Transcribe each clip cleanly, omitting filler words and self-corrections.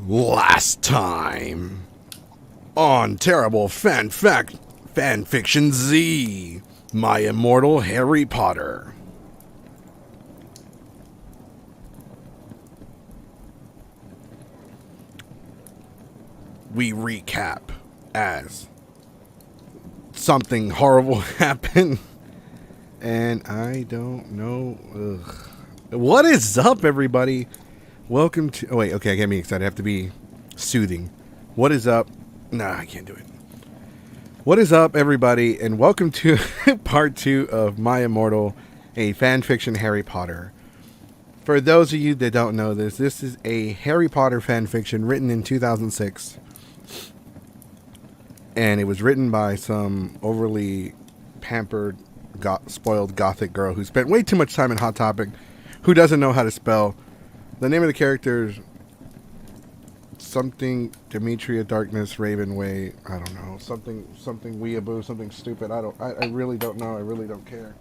Last time on Terrible Fanfiction Z, my immortal Harry Potter. We recap as something horrible happened, and I don't know. What is up, everybody? Welcome to... Oh, wait. Okay, I get me excited. I have to be soothing. What is up? Nah, I can't do it. What is up, everybody? And welcome to part 2 of My Immortal, a fanfiction Harry Potter. For those of you that don't know this is a Harry Potter fanfiction written in 2006. And it was written by some overly pampered, spoiled gothic girl who spent way too much time in Hot Topic, who doesn't know how to spell. The name of the character is something Demetria Darkness Ravenway. I don't know. Something weeaboo, something stupid. I really don't know. I really don't care.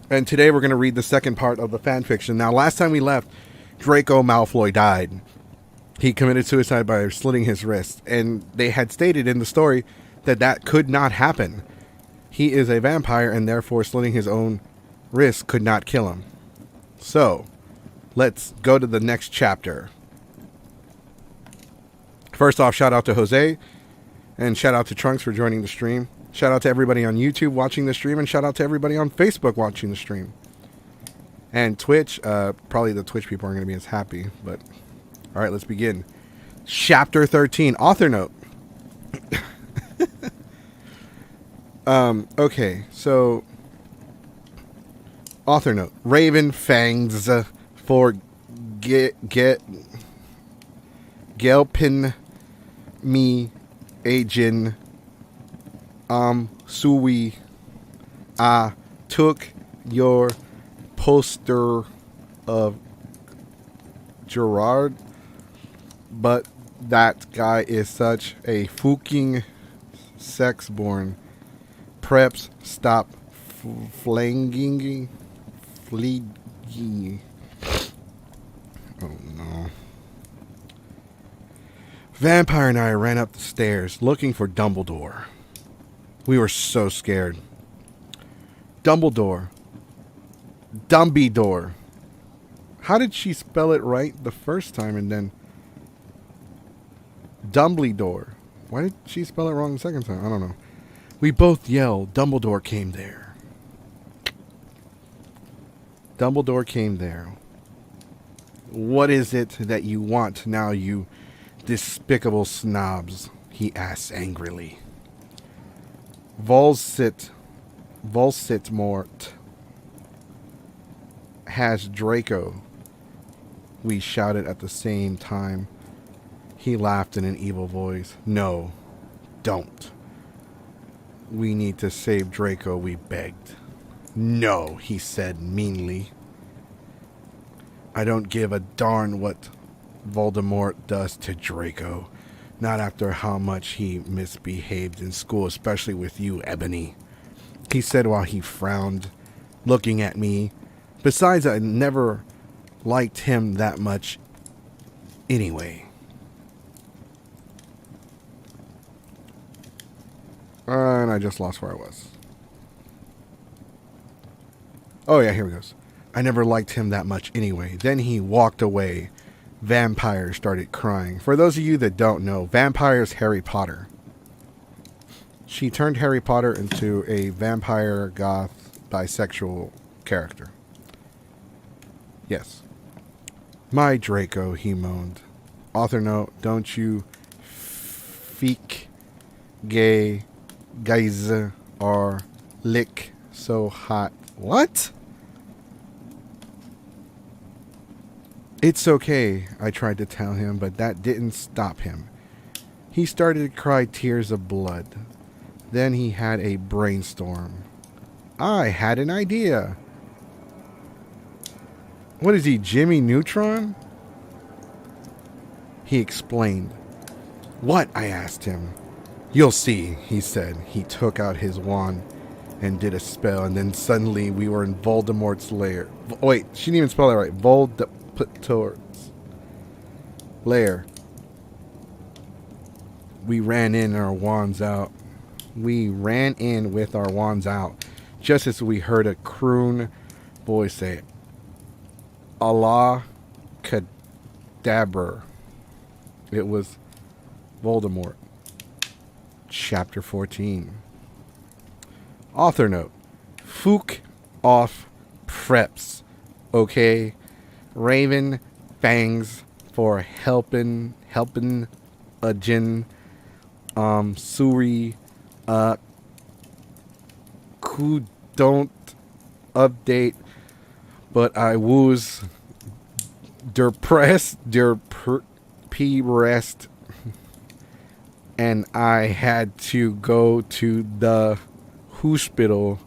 And today we're going to read the second part of the fanfiction. Now, last time we left, Draco Malfoy died. He committed suicide by slitting his wrist. And they had stated in the story that could not happen. He is a vampire, and therefore slitting his own wrist could not kill him. So, let's go to the next chapter. First off, shout out to Jose, and shout out to Trunks for joining the stream. Shout out to everybody on YouTube watching the stream, and shout out to everybody on Facebook watching the stream. And Twitch, probably the Twitch people aren't going to be as happy, but... Alright, let's begin. Chapter 13, author note. Okay, so... Author note. Raven Fangs for Gelpin me agin Sui took your poster of Gerard, but that guy is such a fucking sex-born. Preps, stop flanging. Fleegy. Oh no. Vampire and I ran up the stairs looking for Dumbledore. We were so scared. Dumbledore. Dumbledore. How did she spell it right the first time and then Dumbledore? Why did she spell it wrong the second time? I don't know. We both yelled. Dumbledore came there. Dumbledore came there. What is it that you want now, you despicable snobs? He asks angrily. Volsitmort has Draco. We shouted at the same time. He laughed in an evil voice. No, don't. We need to save Draco, we begged. No, he said meanly. I don't give a darn what Voldemort does to Draco. Not after how much he misbehaved in school, especially with you, Ebony. He said while he frowned, looking at me. Besides, I never liked him that much anyway. And I just lost where I was. Oh yeah, here we go. I never liked him that much anyway. Then he walked away. Vampire started crying. For those of you that don't know, Vampire's Harry Potter. She turned Harry Potter into a vampire, goth, bisexual character. Yes. My Draco, he moaned. Author note, don't you feek gay guys are lick so hot. What? It's okay, I tried to tell him, but that didn't stop him. He started to cry tears of blood. Then he had a brainstorm. I had an idea. What is he, Jimmy Neutron? He explained. What? I asked him. You'll see, he said. He took out his wand and did a spell, and then suddenly we were in Voldemort's lair. Wait, she didn't even spell that right. Voldemort's lair. We ran in our wands out. We ran in with our wands out, just as we heard a croon voice say, Allah Kadabra. It was Voldemort. Chapter 14. Author note. Fook off preps. Okay? Raven fangs for helping a jin. Suri. Who don't update, but I was depressed, rest, and I had to go to the hospital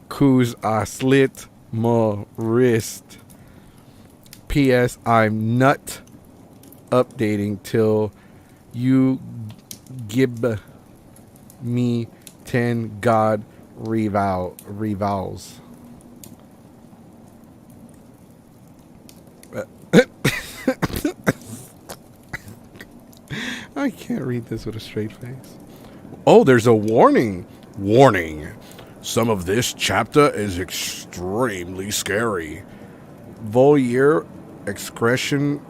'cause I slit my wrist. P.S. I'm not updating till you give me 10 God revals. I can't read this with a straight face. Oh, there's a warning. Warning. Some of this chapter is extremely scary. Voyeur expression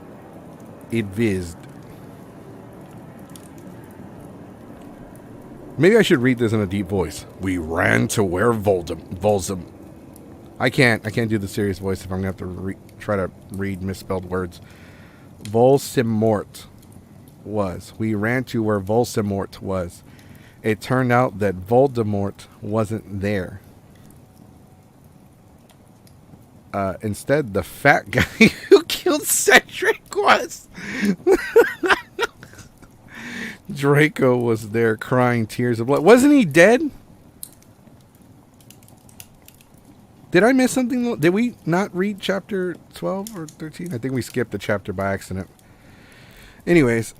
advised. Maybe I should read this in a deep voice. We ran to where Volsum. I can't do the serious voice if I'm going to have to try to read misspelled words. Volsimort was. We ran to where Volsimort was. It turned out that Voldemort wasn't there. Instead, the fat guy who killed Cedric was. Draco was there crying tears of blood. Wasn't he dead? Did I miss something? Did we not read chapter 12 or 13? I think we skipped the chapter by accident. Anyways,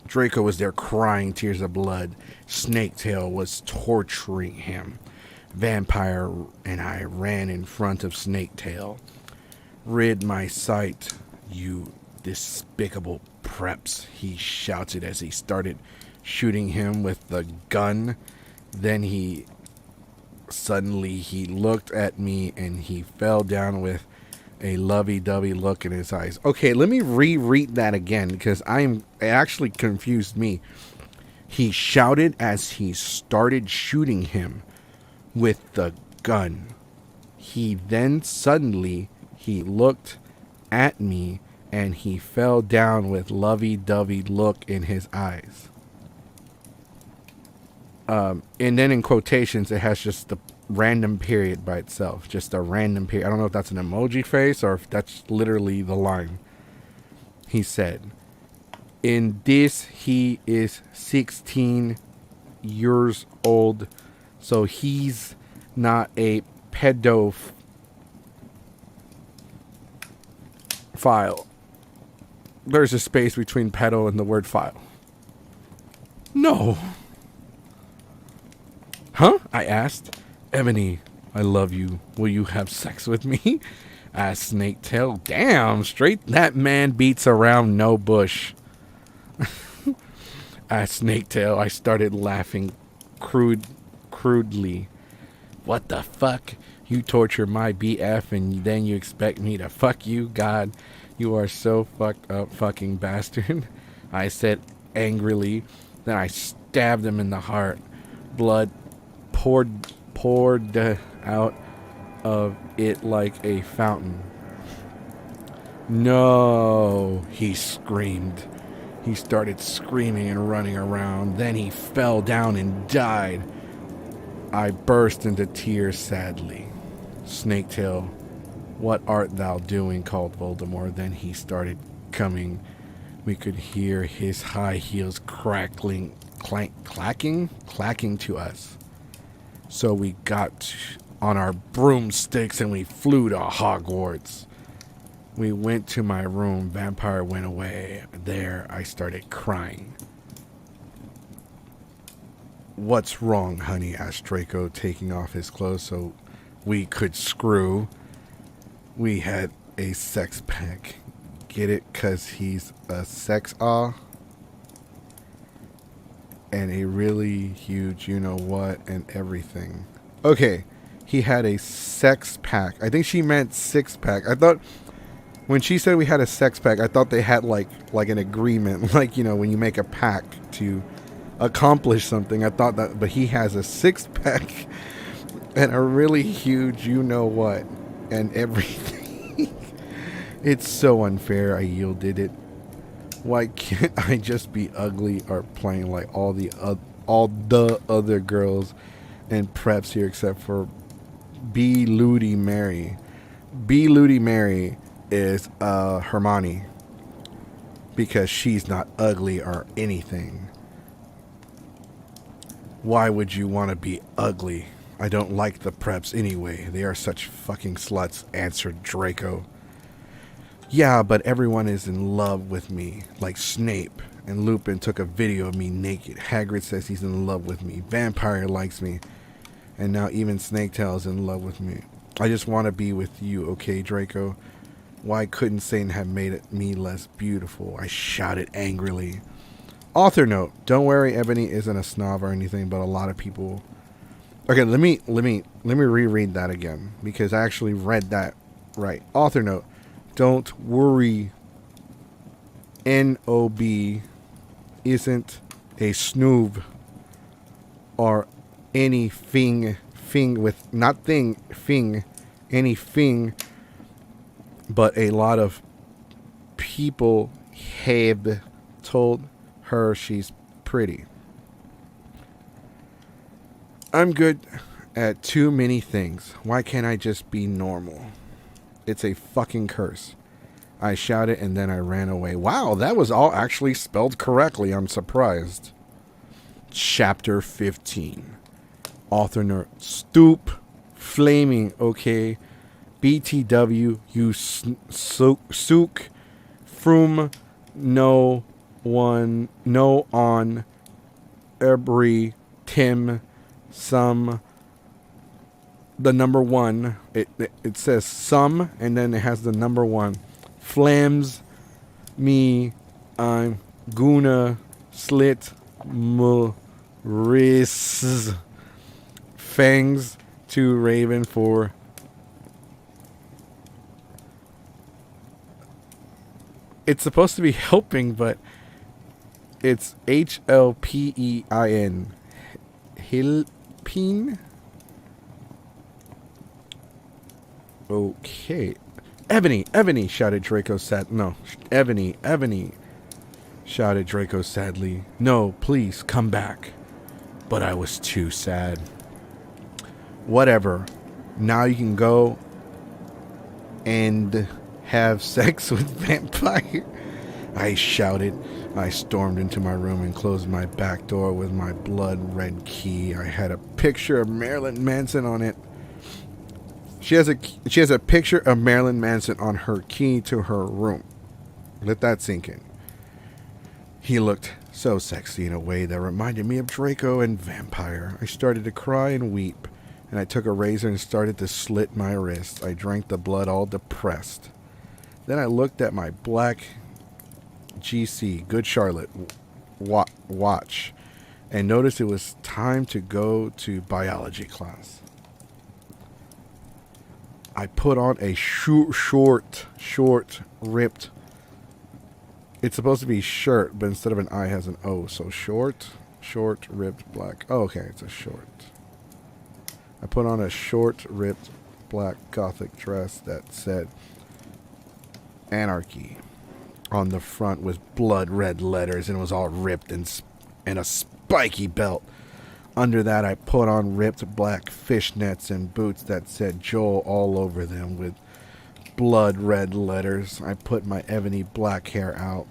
Draco was there crying tears of blood. Snaketail was torturing him. Vampire and I ran in front of Snaketail. Rid my sight, you despicable preps, he shouted as he started shooting him with the gun. Then he looked at me and he fell down with a lovey-dovey look in his eyes. Okay, let me reread that again because it actually confused me. He shouted as he started shooting him with the gun. He looked at me and he fell down with lovey-dovey look in his eyes. And then in quotations, it has just the random period by itself. Just a random period. I don't know if that's an emoji face or if that's literally the line. He said, in this, he is 16 years old, so he's not a pedophile. There's a space between pedo and the word file. No. Huh? I asked. Ebony, I love you. Will you have sex with me? Asked Snaketail. Damn, straight that man beats around no bush. Asked Snaketail. I started laughing crudely. What the fuck? You torture my BF and then you expect me to fuck you? God, you are so fucked up fucking bastard. I said angrily. Then I stabbed him in the heart. Blood poured out of it like a fountain. No, he screamed. He started screaming and running around. Then he fell down and died. I burst into tears sadly. Snaketail, what art thou doing? Called Voldemort. Then he started coming. We could hear his high heels clacking to us. So we got on our broomsticks and we flew to Hogwarts. We went to my room. Vampire went away. There, I started crying. What's wrong, honey? Asked Draco, taking off his clothes so we could screw. We had a sex pack. Get it? 'Cause he's a sex and a really huge you-know-what and everything. Okay, he had a sex pack. I think she meant six-pack. I thought when she said we had a sex pack, I thought they had like an agreement. Like, when you make a pact to accomplish something. I thought that, but he has a six-pack and a really huge you-know-what and everything. It's so unfair. I yielded it. Why can't I just be ugly or plain like all the other girls and preps here except for B. Ludi Mary? B. Ludi Mary is Hermione because she's not ugly or anything. Why would you want to be ugly? I don't like the preps anyway. They are such fucking sluts, answered Draco. Yeah, but everyone is in love with me, like Snape. And Lupin took a video of me naked. Hagrid says he's in love with me. Vampire likes me. And now even Snaketail is in love with me. I just want to be with you, okay, Draco? Why couldn't Satan have made me less beautiful? I shouted angrily. Author note. Don't worry, Ebony isn't a snob or anything, but a lot of people... Okay, let me reread that again, because I actually read that right. Author note. Don't worry, N.O.B. isn't a snoob or anything with not thing anything, but a lot of people have told her she's pretty. I'm good at too many things. Why can't I just be normal? It's a fucking curse. I shouted and then I ran away. Wow, that was all actually spelled correctly. I'm surprised. Chapter 15. Author note. Stoop. Flaming. Okay. BTW. You sook. From no one. No on. Every. Tim. Some. The number one. It says some, and then it has the number one. Flams me. I'm gonna slit wrists. Fangs to Raven for. It's supposed to be helping, but it's HLPEIN. Hilpin. Okay. Ebony, shouted Draco Ebony, shouted Draco sadly. No, please, come back. But I was too sad. Whatever. Now you can go and have sex with vampire. I shouted. I stormed into my room and closed my back door with my blood red key. I had a picture of Marilyn Manson on it. She has a picture of Marilyn Manson on her key to her room. Let that sink in. He looked so sexy in a way that reminded me of Draco and vampire. I started to cry and weep, and I took a razor and started to slit my wrist. I drank the blood all depressed. Then I looked at my black GC, Good Charlotte, watch, and noticed it was time to go to biology class. I put on a short, ripped. It's supposed to be shirt, but instead of an I, it has an O. So short, ripped, black. Oh, okay, it's a short. I put on a short, ripped, black gothic dress that said Anarchy on the front with blood red letters, and it was all ripped and a spiky belt. Under that, I put on ripped black fishnets and boots that said Joel all over them with blood red letters. I put my ebony black hair out.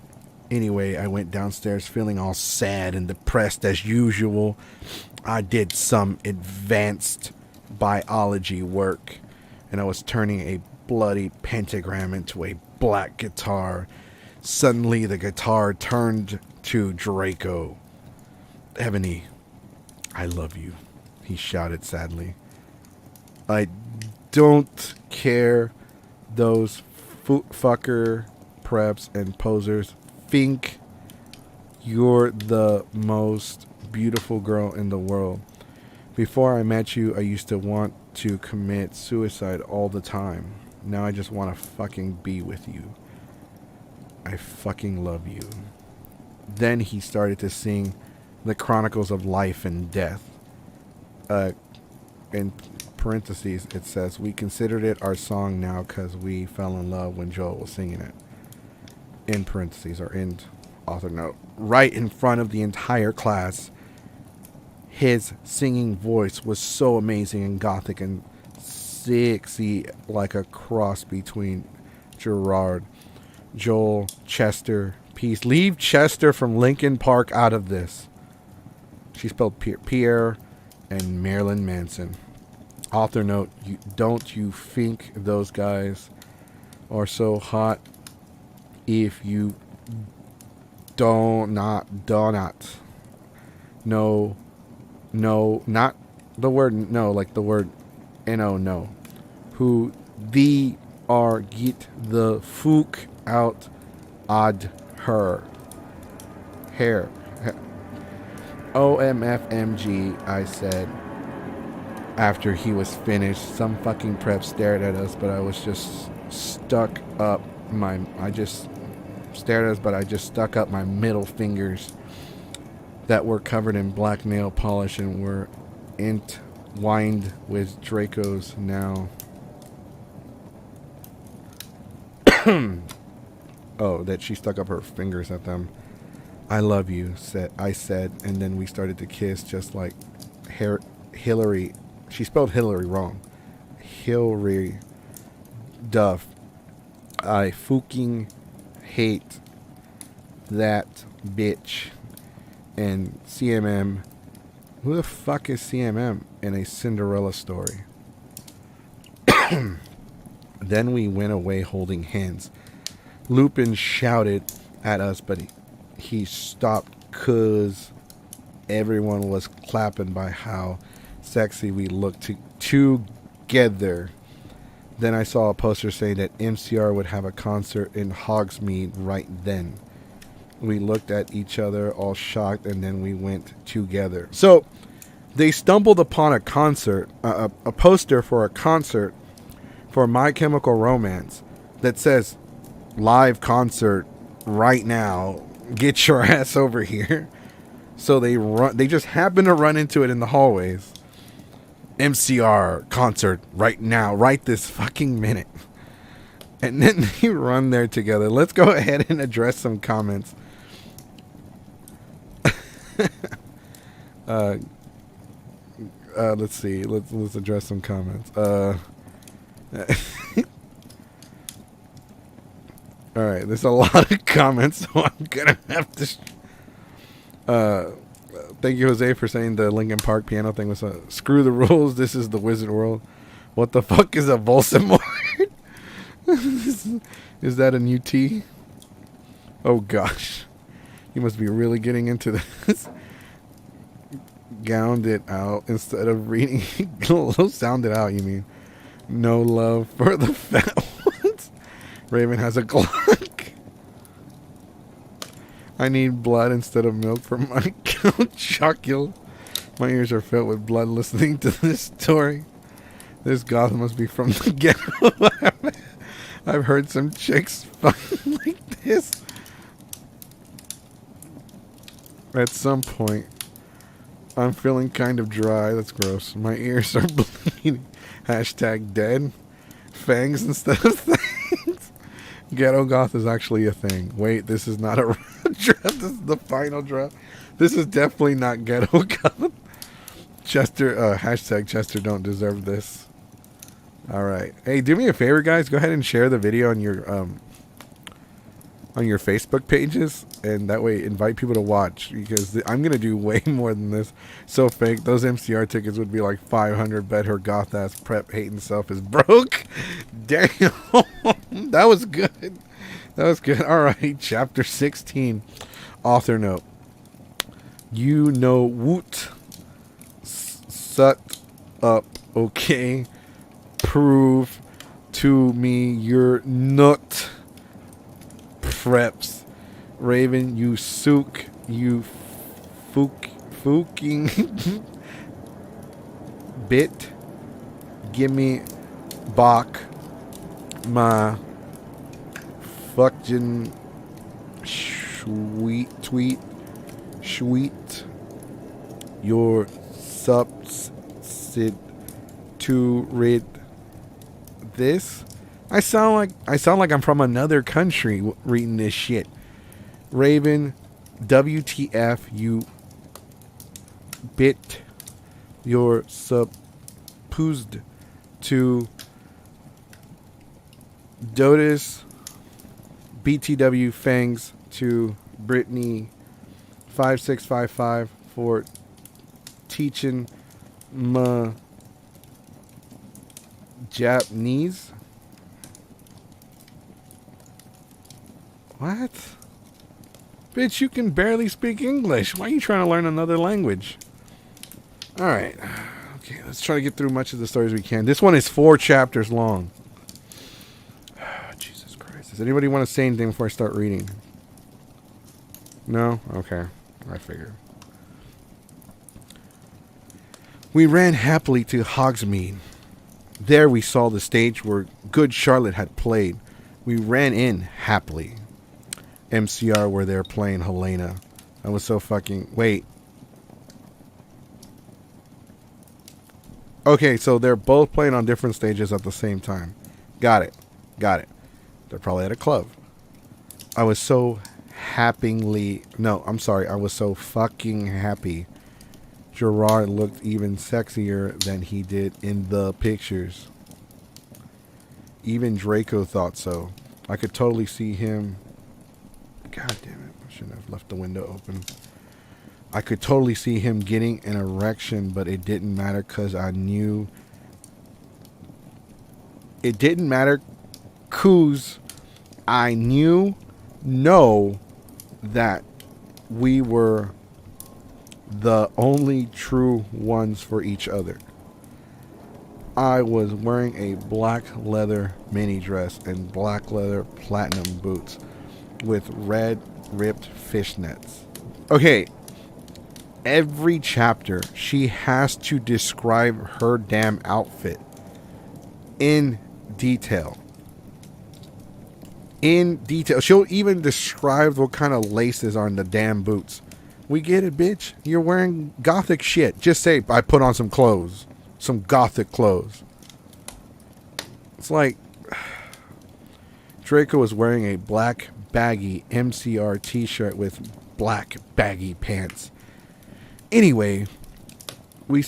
Anyway, I went downstairs feeling all sad and depressed as usual. I did some advanced biology work, and I was turning a bloody pentagram into a black guitar. Suddenly, the guitar turned to Draco. Ebony, I love you, he shouted sadly. I don't care those fucker preps and posers think you're the most beautiful girl in the world. Before I met you, I used to want to commit suicide all the time. Now I just want to fucking be with you. I fucking love you. Then he started to sing the Chronicles of Life and Death. In parentheses, it says, we considered it our song now because we fell in love when Joel was singing it. In parentheses, or in author note. Right in front of the entire class. His singing voice was so amazing and gothic and sexy, like a cross between Gerard, Joel, Chester, Peace. Leave Chester from Linkin Park out of this. She spelled Pierre and Marilyn Manson. Author note, don't you think those guys are so hot if you not. No, not the word no, like the word no, no. Who the are get the fuck out ad her. Hair. OMFMG, I said. After he was finished, some fucking prep stared at us, but I was just stuck up my... I just stared at us, but I just stuck up my middle fingers that were covered in black nail polish and were entwined with Draco's now. Oh, that she stuck up her fingers at them. I love you, I said, and then we started to kiss just like Hillary. She spelled Hillary wrong. Hillary Duff. I fucking hate that bitch. And CMM. Who the fuck is CMM in a Cinderella story? Then we went away holding hands. Lupin shouted at us, but he stopped because everyone was clapping by how sexy we looked together. Then I saw a poster saying that MCR would have a concert in Hogsmeade right then. We looked at each other all shocked, and then we went together. So they stumbled upon a concert, a poster for a concert for My Chemical Romance that says live concert right now. Get your ass over here. So they just happen to run into it in the hallways. MCR concert right now, right this fucking minute. And then they run there together. Let's go ahead and address some comments. Let's see. Let's address some comments. All right, there's a lot of comments, so I'm gonna have to. Thank you, Jose, for saying the Linkin Park piano thing was screw the rules. This is the Wizard World. What the fuck is a Volsimord? Is that a new T? Oh gosh, you must be really getting into this. Gowned it out instead of reading. Sound it out, you mean? No love for the fat ones. Raven has a Glock. I need blood instead of milk for my chocula. My ears are filled with blood listening to this story. This goth must be from the ghetto. I've heard some chicks fucking like this. At some point, I'm feeling kind of dry. That's gross. My ears are bleeding. Hashtag dead. Fangs instead of things. Ghetto goth is actually a thing. Wait, this is not a draft. This is the final draft. This is definitely not ghetto goth. Chester, hashtag Chester don't deserve this. All right. Hey, do me a favor, guys. Go ahead and share the video on your Facebook pages, and that way invite people to watch, because I'm gonna do way more than this. So fake. Those MCR tickets would be like 500. Bet her goth ass prep hating self is broke. Damn. That was good. That was good. All right. Chapter 16. Author note. You know woot. sucked up, okay? Prove to me your nut preps. Raven, you sook, you fucking bit. Give me back my fucking sweet your subsid to read this. I sound like I'm from another country reading this shit. Raven, WTF, you bit your supposed to Dotis BTW Fangs to Brittany 5655 for teaching my Japanese. What? Bitch, you can barely speak English. Why are you trying to learn another language? Alright. Okay, let's try to get through much of the stories we can. This one is 4 chapters long. Jesus Christ. Does anybody want to say anything before I start reading? No? Okay. I figured. We ran happily to Hogsmeade. There we saw the stage where Good Charlotte had played. We ran in happily. MCR were there playing Helena. I was so fucking... Wait. Okay, so they're both playing on different stages at the same time. Got it. They're probably at a club. I was so happily... No, I'm sorry. I was so fucking happy. Gerard looked even sexier than he did in the pictures. Even Draco thought so. I could totally see him... God damn it. I shouldn't have left the window open. I could totally see him getting an erection, but it didn't matter because I knew... It didn't matter because I know that we were the only true ones for each other. I was wearing a black leather mini dress and black leather platinum boots with red ripped fishnets. Okay, every chapter she has to describe her damn outfit in detail. She'll even describe what kind of laces are in the damn boots. We get it, bitch. You're wearing gothic shit. Just say, I put on some clothes. Some gothic clothes. It's like... Draco was wearing a black baggy MCR t-shirt with black baggy pants. Anyway, we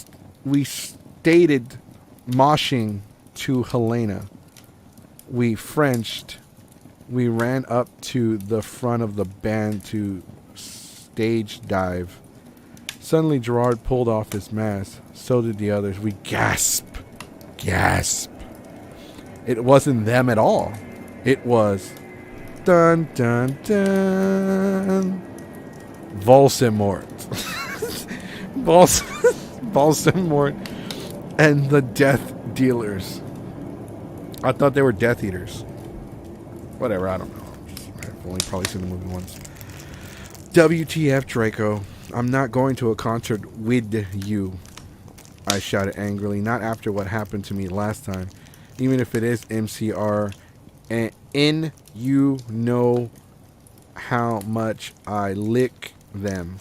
stated moshing to Helena. We Frenched. We ran up to the front of the band to stage dive. Suddenly Gerard pulled off his mask. So did the others. We gasp. It wasn't them at all. It was dun dun dun Volsimort. Volsimort and the Death Dealers. I thought they were Death Eaters. Whatever, I don't know. I've only probably seen the movie once. WTF, Draco. I'm not going to a concert with you. I shouted angrily. Not after what happened to me last time. Even if it is MCR. And you know how much I lick them.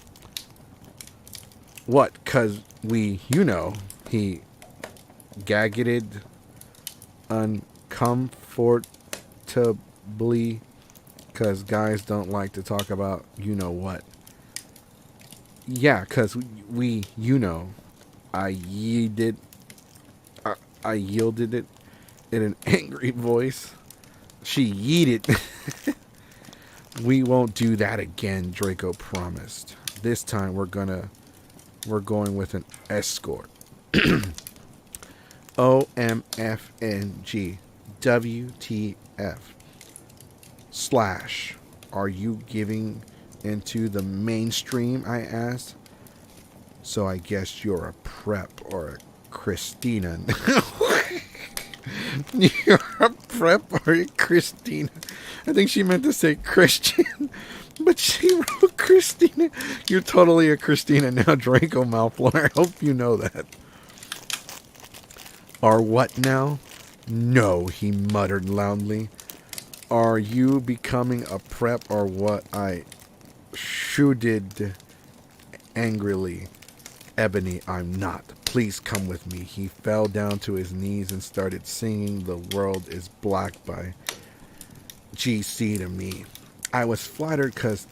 What? 'Cause he gaggeted uncomfortably. 'Cause guys don't like to talk about you know what. Yeah, 'cause I yielded it in an angry voice. She yeeted. We won't do that again, Draco promised. This time we're going with an escort. OMFNG. WTF. / Are you giving into the mainstream? I asked. So I guess you're a prep or a Christina. You're a prep or a Christina. I think she meant to say Christian, but she wrote Christina. You're totally a Christina now, Draco Malfoy. I hope you know that. Are what now? No, he muttered loudly. Are you becoming a prep or what? I shooted angrily. Ebony, I'm not. Please come with me. He fell down to his knees and started singing The World is Black by GC to me. I was flattered because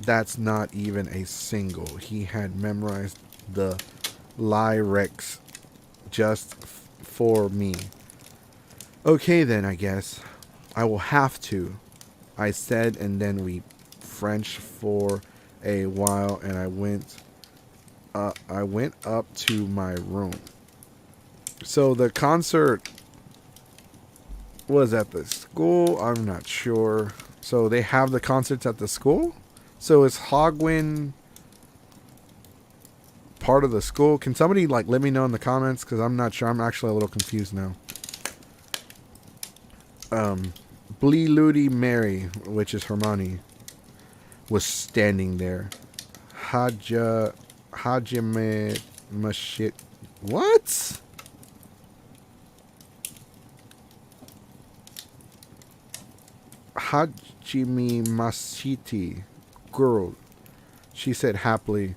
that's not even a single. He had memorized the lyrics just for me. Okay then, I guess. I will have to, I said, and then we Frenched for a while, and I went up to my room. So the concert was at the school. I'm not sure. So they have the concerts at the school? So is Hogwin part of the school? Can somebody like let me know in the comments? Because I'm not sure. I'm actually a little confused now. Blee Ludi Mary, which is Hermione, was standing there. Hajime Mashit. What? Hajime Mashiti. Girl, she said happily.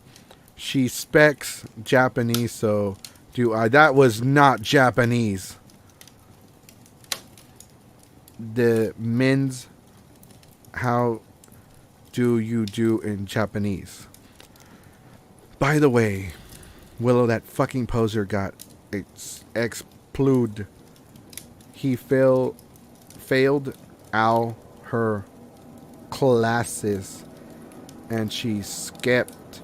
She speaks Japanese, so do I. That was not Japanese. The men's, how do you do in Japanese? By the way, Willow, that fucking poser got explode. He failed all her classes and she skipped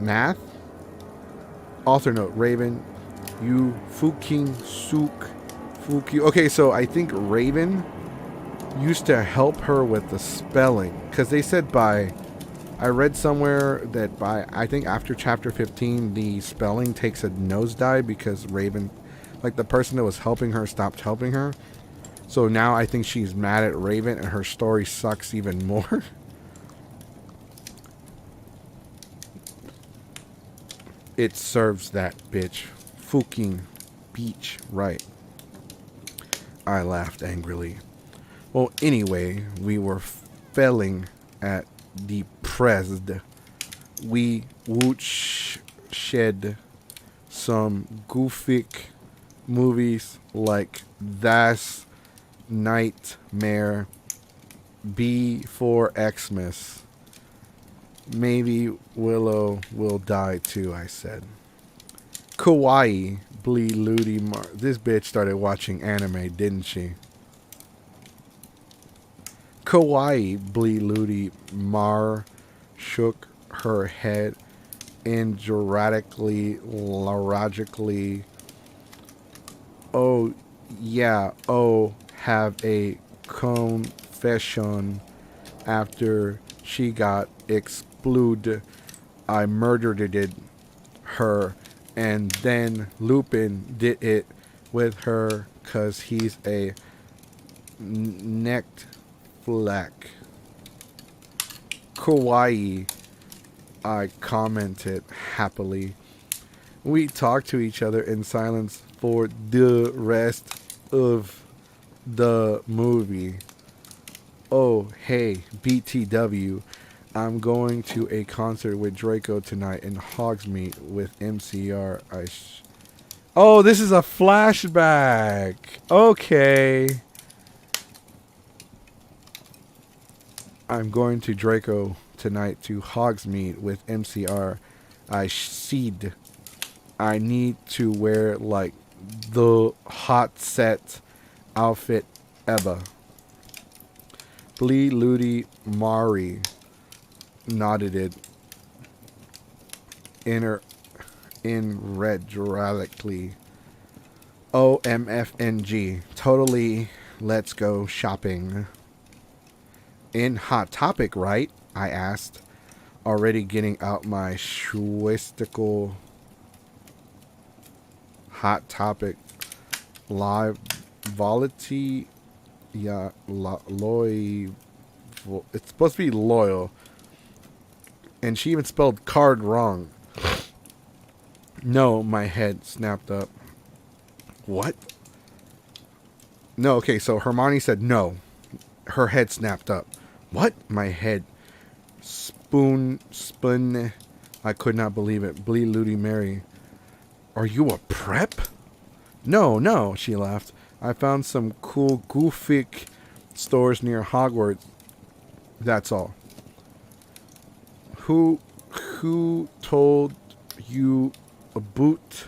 math. Author note, Raven, you fucking sook. Okay, so I think Raven used to help her with the spelling. Because they said I read somewhere that I think after chapter 15, the spelling takes a nosedive because Raven, like the person that was helping her, stopped helping her. So now I think she's mad at Raven and her story sucks even more. It serves that bitch. Fucking beach, right. I laughed angrily. Well, anyway, we were failing at depressed. We shed some goofy movies like Das Nightmare Before Xmas. Maybe Willow will die too, I said. Kawaii, Blee Ludi Mar. This bitch started watching anime, didn't she? Kawaii, Blee Ludi Mar shook her head induratically, logically. Oh, yeah, have a confession. After she got exploded, I murdered her, and then Lupin did it with her because he's a necked flack. Kawaii, I commented happily. We talked to each other in silence for the rest of the movie. Oh, hey, BTW. I'm going to a concert with Draco tonight in Hogsmeade with MCR. Oh, this is a flashback. Okay. I'm going to Draco tonight to Hogsmeade with MCR. I need to wear like the hot set outfit ever. Blee Ludi Mari nodded it in radically. OMFNG. Totally. Let's go shopping. In Hot Topic, right? I asked. already getting out my schwistical hot topic live volity. Yeah, loy. It's supposed to be loyal. And she even spelled card wrong. No, my head snapped up. What? No, okay, so Hermione said no. Her head snapped up. What? My head spun. I could not believe it. Blee Ludi Mary. Are you a prep? No, she laughed. I found some cool goofic stores near Hogwarts. That's all. Who told you about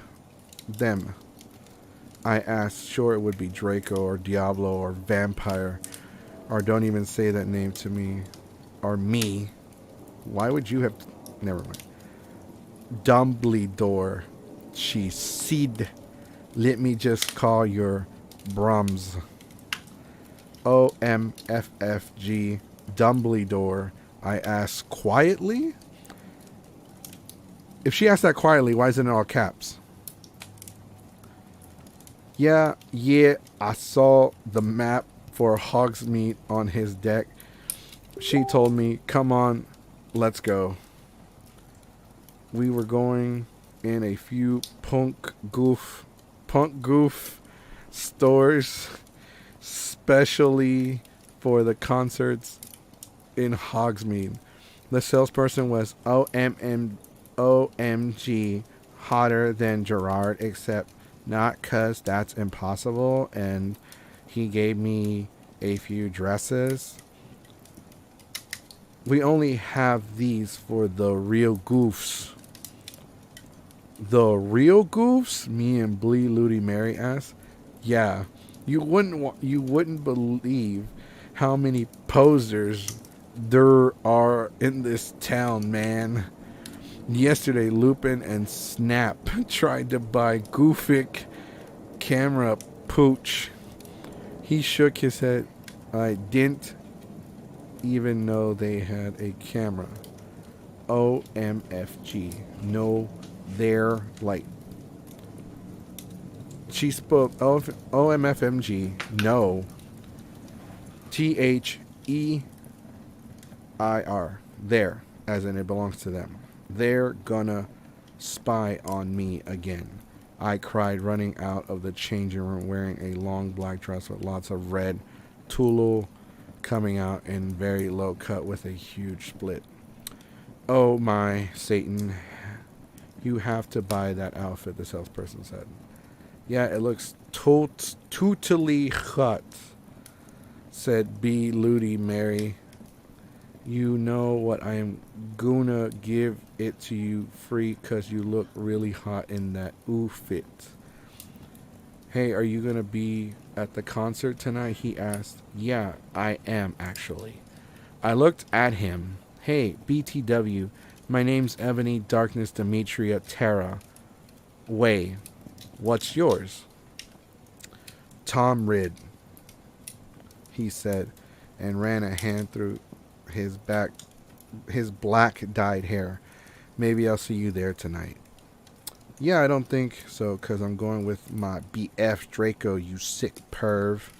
them? I asked. Sure, it would be Draco or Diablo or Vampire. Or don't even say that name to me. Or me. Why would you have... Never mind. Dumbledore. She said. Let me just call your Brahms. OMFFG. Dumbledore. I asked quietly? If she asked that quietly, why is it in all caps? Yeah, I saw the map for Hogsmeade on his deck. She told me, come on, let's go. We were going in a few punk goof stores, specially for the concerts in Hogsmeade. The salesperson was OMG hotter than Gerard, except not 'cause that's impossible, and he gave me a few dresses. We only have these for the real goofs. The real goofs? Me and Blee Ludi Mary asked. Yeah, you wouldn't believe how many posers there are in this town, man. Yesterday, Lupin and Snap tried to buy Goofic camera pooch. He shook his head. I didn't even know they had a camera. OMFG. No, they're like... She spoke OMFMG. No. THEIR. There. As in it belongs to them. They're gonna spy on me again. I cried, running out of the changing room wearing a long black dress with lots of red tulle coming out in very low cut with a huge split. Oh my Satan, you have to buy that outfit, the salesperson said. Yeah, it looks totally hot, said B. Ludi Mary. You know what, I am gonna give it to you free 'cause you look really hot in that outfit. Hey, are you gonna be at the concert tonight? He asked. Yeah, I am actually. I looked at him. Hey, BTW, my name's Ebony Darkness Demetria Terra. Way, what's yours? Tom Ridd, he said, and ran a hand through his black dyed hair. Maybe I'll see you there tonight. Yeah, I don't think so, 'cause I'm going with my BF Draco, you sick perv.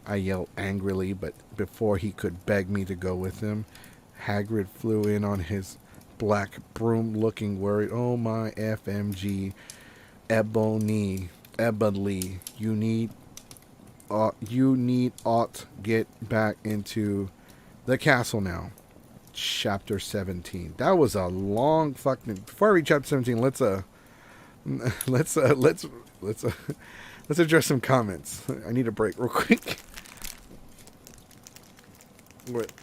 I yelled angrily, but before he could beg me to go with him, Hagrid flew in on his black broom looking worried. Oh my FMG. Ebony, you need get back into the castle now. Chapter 17. That was a long fucking... Before I read chapter 17, let's address some comments. I need a break real quick. What?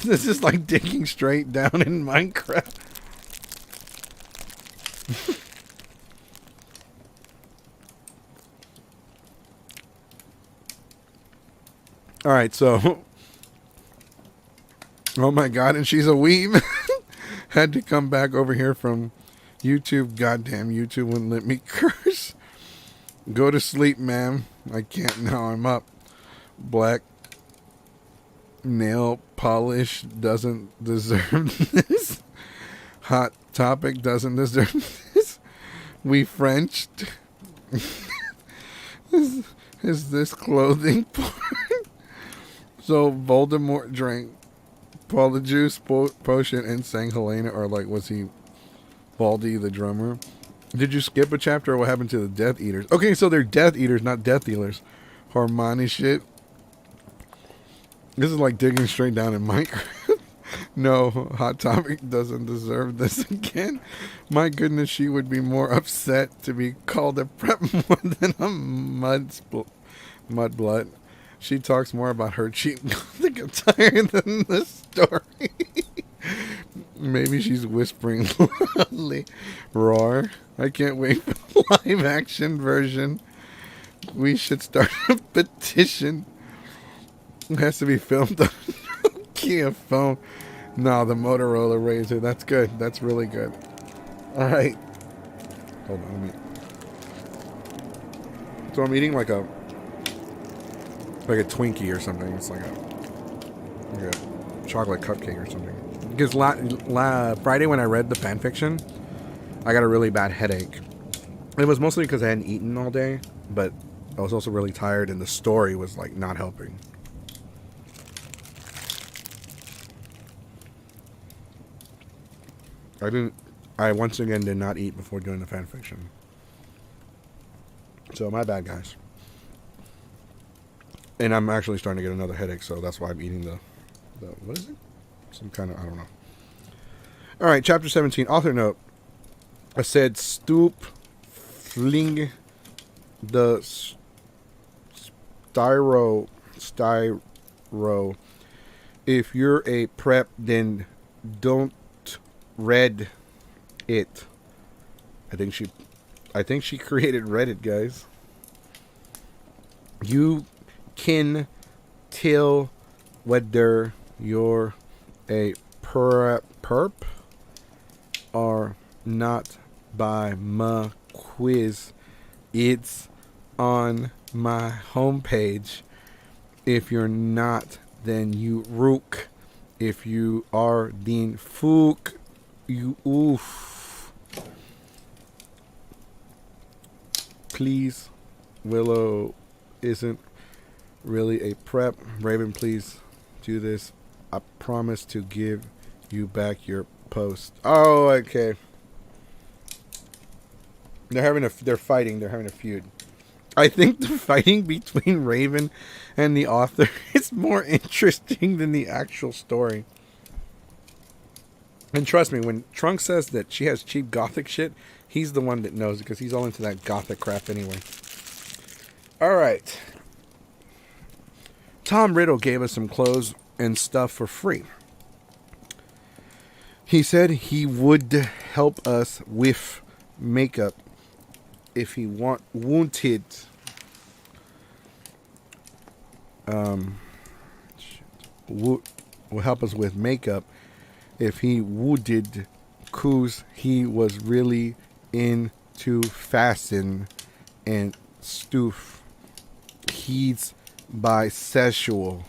This is like digging straight down in Minecraft. All right, so... Oh my god, and she's a weeb. Had to come back over here from YouTube. Goddamn, YouTube wouldn't let me curse. Go to sleep, ma'am. I can't now. I'm up. Black Nail polish doesn't deserve this. Hot Topic doesn't deserve this. We Frenched. Is this clothing porn? So Voldemort drank Polyjuice potion and sang Helena, or like was he Baldy the drummer? Did you skip a chapter, or what happened to the Death Eaters? Okay, so they're Death Eaters, not Death Dealers. Harmony shit. This is like digging straight down in Minecraft. No, Hot Topic doesn't deserve this again. My goodness, she would be more upset to be called a prep more than a mudblood. She talks more about her cheap gothic attire than the story. Maybe she's whispering loudly. Roar. I can't wait for the live action version. We should start a petition. It has to be filmed on a Nokia phone. No, the Motorola Razr. That's good. That's really good. All right. Hold on. Let me. So I'm eating like a Twinkie or something. It's like a chocolate cupcake or something. Because Friday when I read the fanfiction, I got a really bad headache. It was mostly because I hadn't eaten all day, but I was also really tired, and the story was like not helping. I once again did not eat before doing the fanfiction. So my bad, guys. And I'm actually starting to get another headache, so that's why I'm eating the what is it? Some kind of, I don't know. All right, chapter 17. Author note. I said, stoop, fling the styro. If you're a prep, then don't read it. I think she created Reddit, guys. You can tell whether you're a perp or not by my quiz. It's on my homepage. If you're not, then you rook. If you are, then fook. You oof. Please, Willow isn't really a prep. Raven, please do this. I promise to give you back your post. Oh, okay. They're fighting. They're having a feud. I think the fighting between Raven and the author is more interesting than the actual story. And trust me, when Trunk says that she has cheap gothic shit, he's the one that knows, because he's all into that gothic crap anyway. Alright. Tom Riddle gave us some clothes and stuff for free. He said he would help us with makeup if he wanted. Will help us with makeup if he would, cause he was really into fashion and stuff. He's bisexual.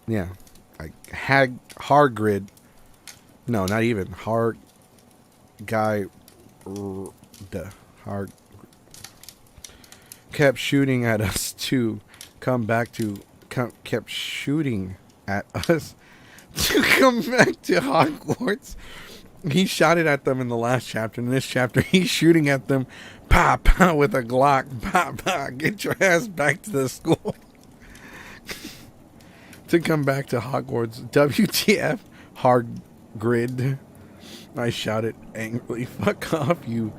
Yeah. Like Hargrid. No, not even. Kept shooting at us to come back to Hogwarts. He shot it at them in the last chapter. In this chapter, he's shooting at them, pa pa, with a Glock, pa pa. Get your ass back to the school. To come back to Hogwarts. WTF, Hagrid. I shouted angrily. Fuck off, you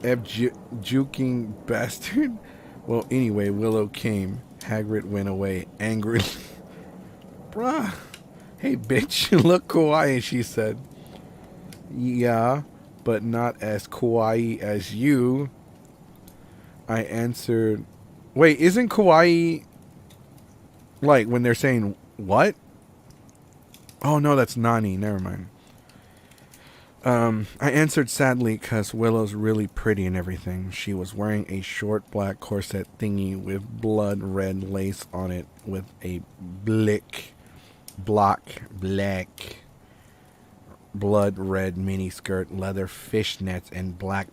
juking bastard. Well, anyway, Willow came. Hagrid went away angrily. Bruh. Hey, bitch, look kawaii, she said. Yeah, but not as kawaii as you. I answered. Wait, isn't kawaii like when they're saying what? Oh, no, that's Nani. Never mind. I answered sadly because Willow's really pretty and everything. She was wearing a short black corset thingy with blood red lace on it with a black blood red mini skirt, leather fishnets, and black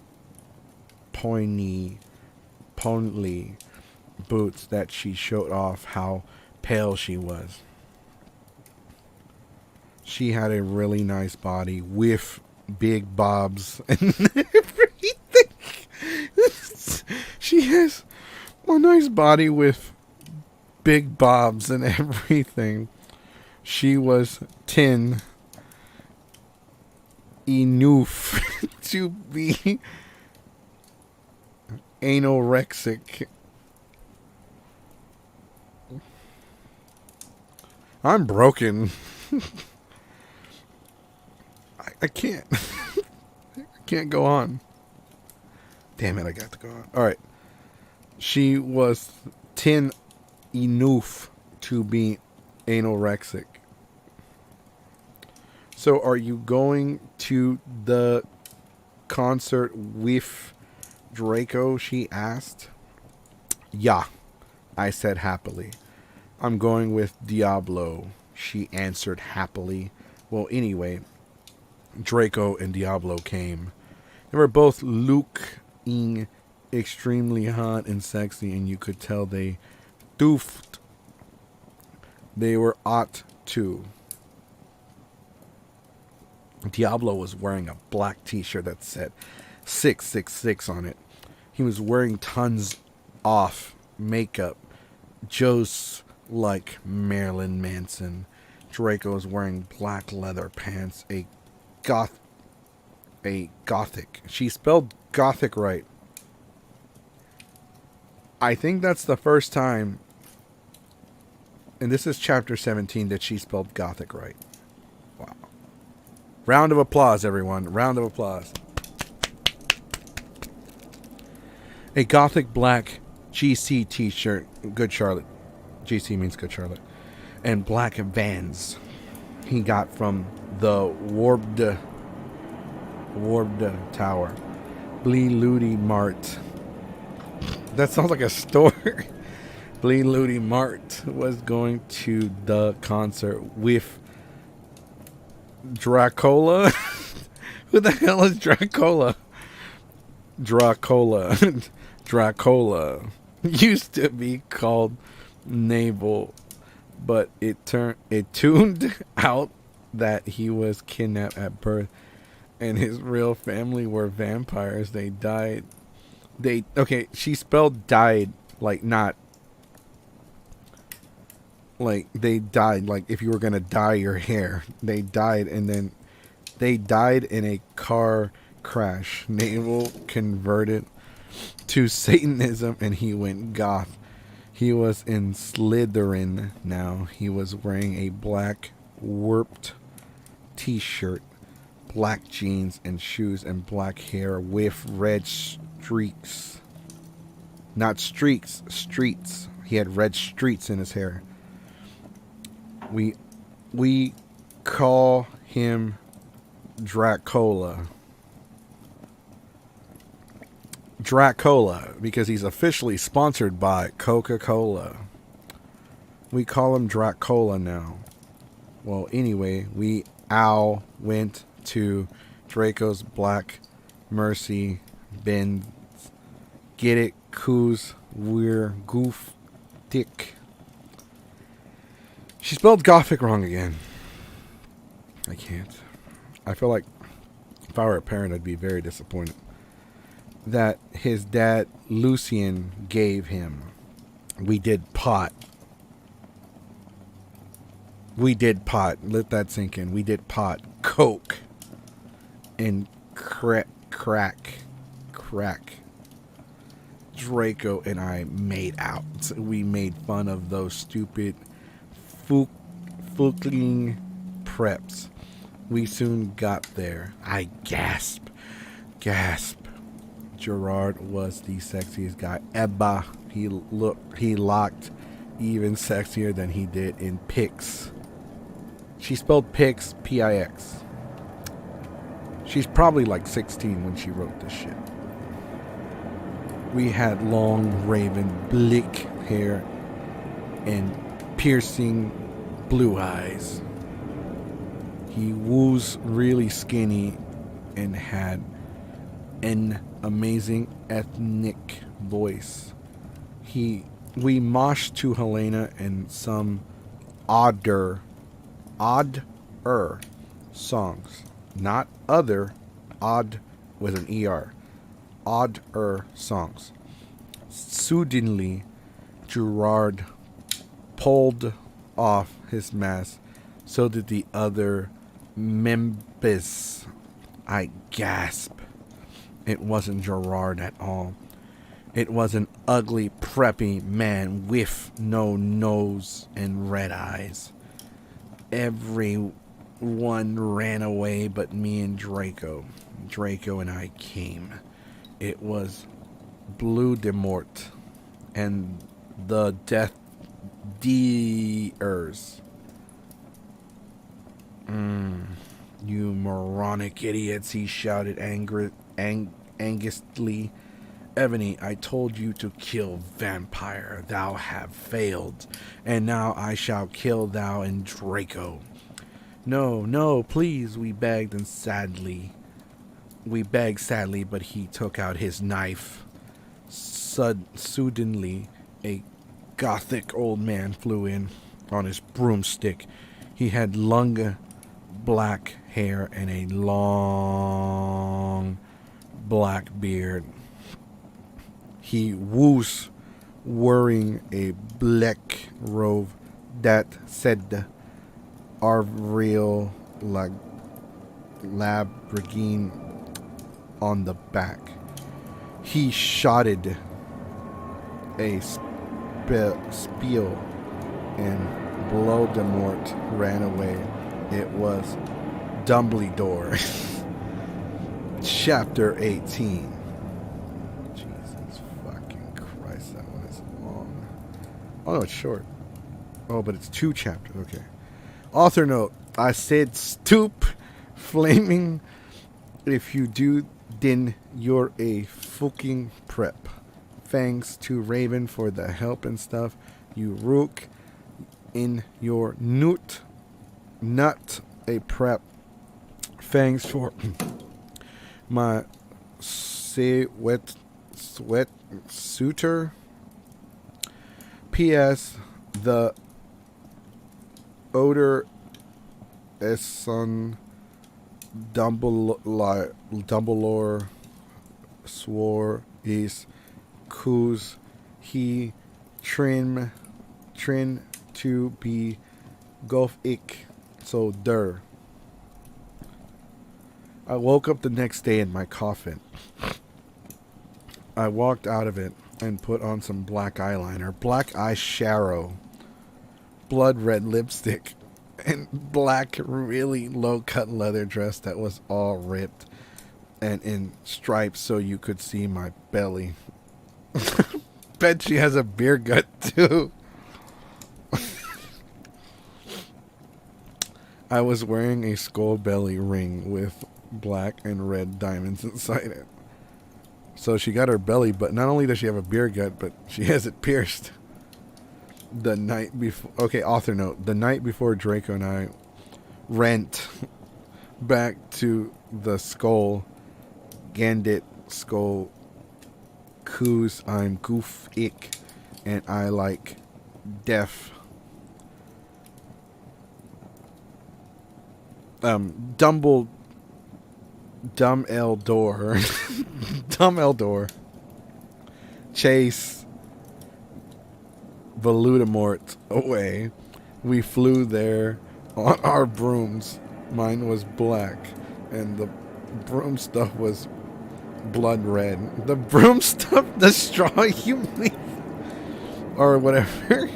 pointy boots that she showed off how pale she was. She had a really nice body with big bobs and everything. She has a nice body with big bobs and everything. She was 10 enough to be anorexic. I'm broken. I can't. I can't go on. Damn it, I got to go on. Alright. She was 10 enough to be anorexic. So are you going to the concert with Draco? She asked. Yeah, I said happily. I'm going with Diablo, she answered happily. Well, anyway, Draco and Diablo came. They were both looking extremely hot and sexy, and you could tell they doofed. They were hot too. Diablo was wearing a black t-shirt that said 666 on it. He was wearing tons off makeup, just like Marilyn Manson. Draco was wearing black leather pants, a gothic. She spelled gothic right. I think that's the first time, and this is chapter 17, that she spelled gothic right. Wow. Round of applause, everyone. Round of applause. A gothic black GC t-shirt. Good Charlotte. GC means Good Charlotte. And black Vans he got from the Warped Tower. Blee Looty Mart. That sounds like a store. Blee Looty Mart was going to the concert with Dracola. Who the hell is Dracola? Dracola used to be called Naval, but it tuned out that he was kidnapped at birth and his real family were vampires. They died. She spelled died like not like they died like if you were gonna dye your hair. They died, and then they died in a car crash. Naval converted to Satanism and he went goth. He was in Slytherin now. He was wearing a black warped t-shirt, black jeans and shoes, and black hair with red streaks. Not streaks, streets. He had red streets in his hair. We call him Dracola. Dracola, because he's officially sponsored by Coca-Cola. We call him Dracola now. Well, anyway, we went to Draco's Black Mercy Benz. Get it, coos, we're goof dick. She spelled gothic wrong again. I can't. I feel like if I were a parent, I'd be very disappointed that his dad, Lucien, gave him. We did pot. Let that sink in. We did pot, coke, and crack. Draco and I made out. We made fun of those stupid Fookling preps. We soon got there. I gasp. Gerard was the sexiest guy ever. He looked even sexier than he did in pics. She spelled pics, P-I-X. She's probably like 16 when she wrote this shit. We had long, raven, bleak hair and piercing blue eyes. He was really skinny and had an amazing ethnic voice. We moshed to Helena and some odder songs. Not other, odd with an ER. Odder songs. Suddenly, Gerard pulled off his mask. So did the other members. I gasped. It wasn't Gerard at all. It was an ugly, preppy man with no nose and red eyes. Everyone ran away but me and Draco. Draco and I came. It was Blue de Mort and the Death Deers. You moronic idiots, he shouted anxiously. Ebony, I told you to kill vampire. Thou have failed, and now I shall kill thou and Draco. No, no, please, we begged sadly, but he took out his knife. Suddenly, a gothic old man flew in on his broomstick. He had long black hair and a long black beard. He was wearing a black robe that said Avril Labrigine on the back. He shouted a spiel and Voldemort ran away. It was Dumbledore. Chapter 18. Jesus fucking Christ, that one is long. Oh no, it's short. Oh, but it's 2 chapters. Okay. Author note. I said stoop flaming. If you do, then you're a fucking prep. Thanks to Raven for the help and stuff. You rook in your nut a prep. Thanks for my sweat suitor. P.S. The odor is son Dumbledore swore is cause he trin to be gothic. So der. I woke up the next day in my coffin. I walked out of it and put on some black eyeliner, black eyeshadow, blood red lipstick, and black really low cut leather dress that was all ripped and in stripes so you could see my belly. Bet she has a beer gut too. I was wearing a skull belly ring with black and red diamonds inside it. So she got her belly, but not only does she have a beer gut, but she has it pierced. The night before... Okay, author note. The night before Draco and I went back to the skull, Gandit skull, cause I'm goof-ick, and I like deaf. Dumbledore. Dumbledore. Chase Voldemort away. We flew there on our brooms. Mine was black, and the broom stuff was blood red. The broom stuff, the straw you leave, or whatever.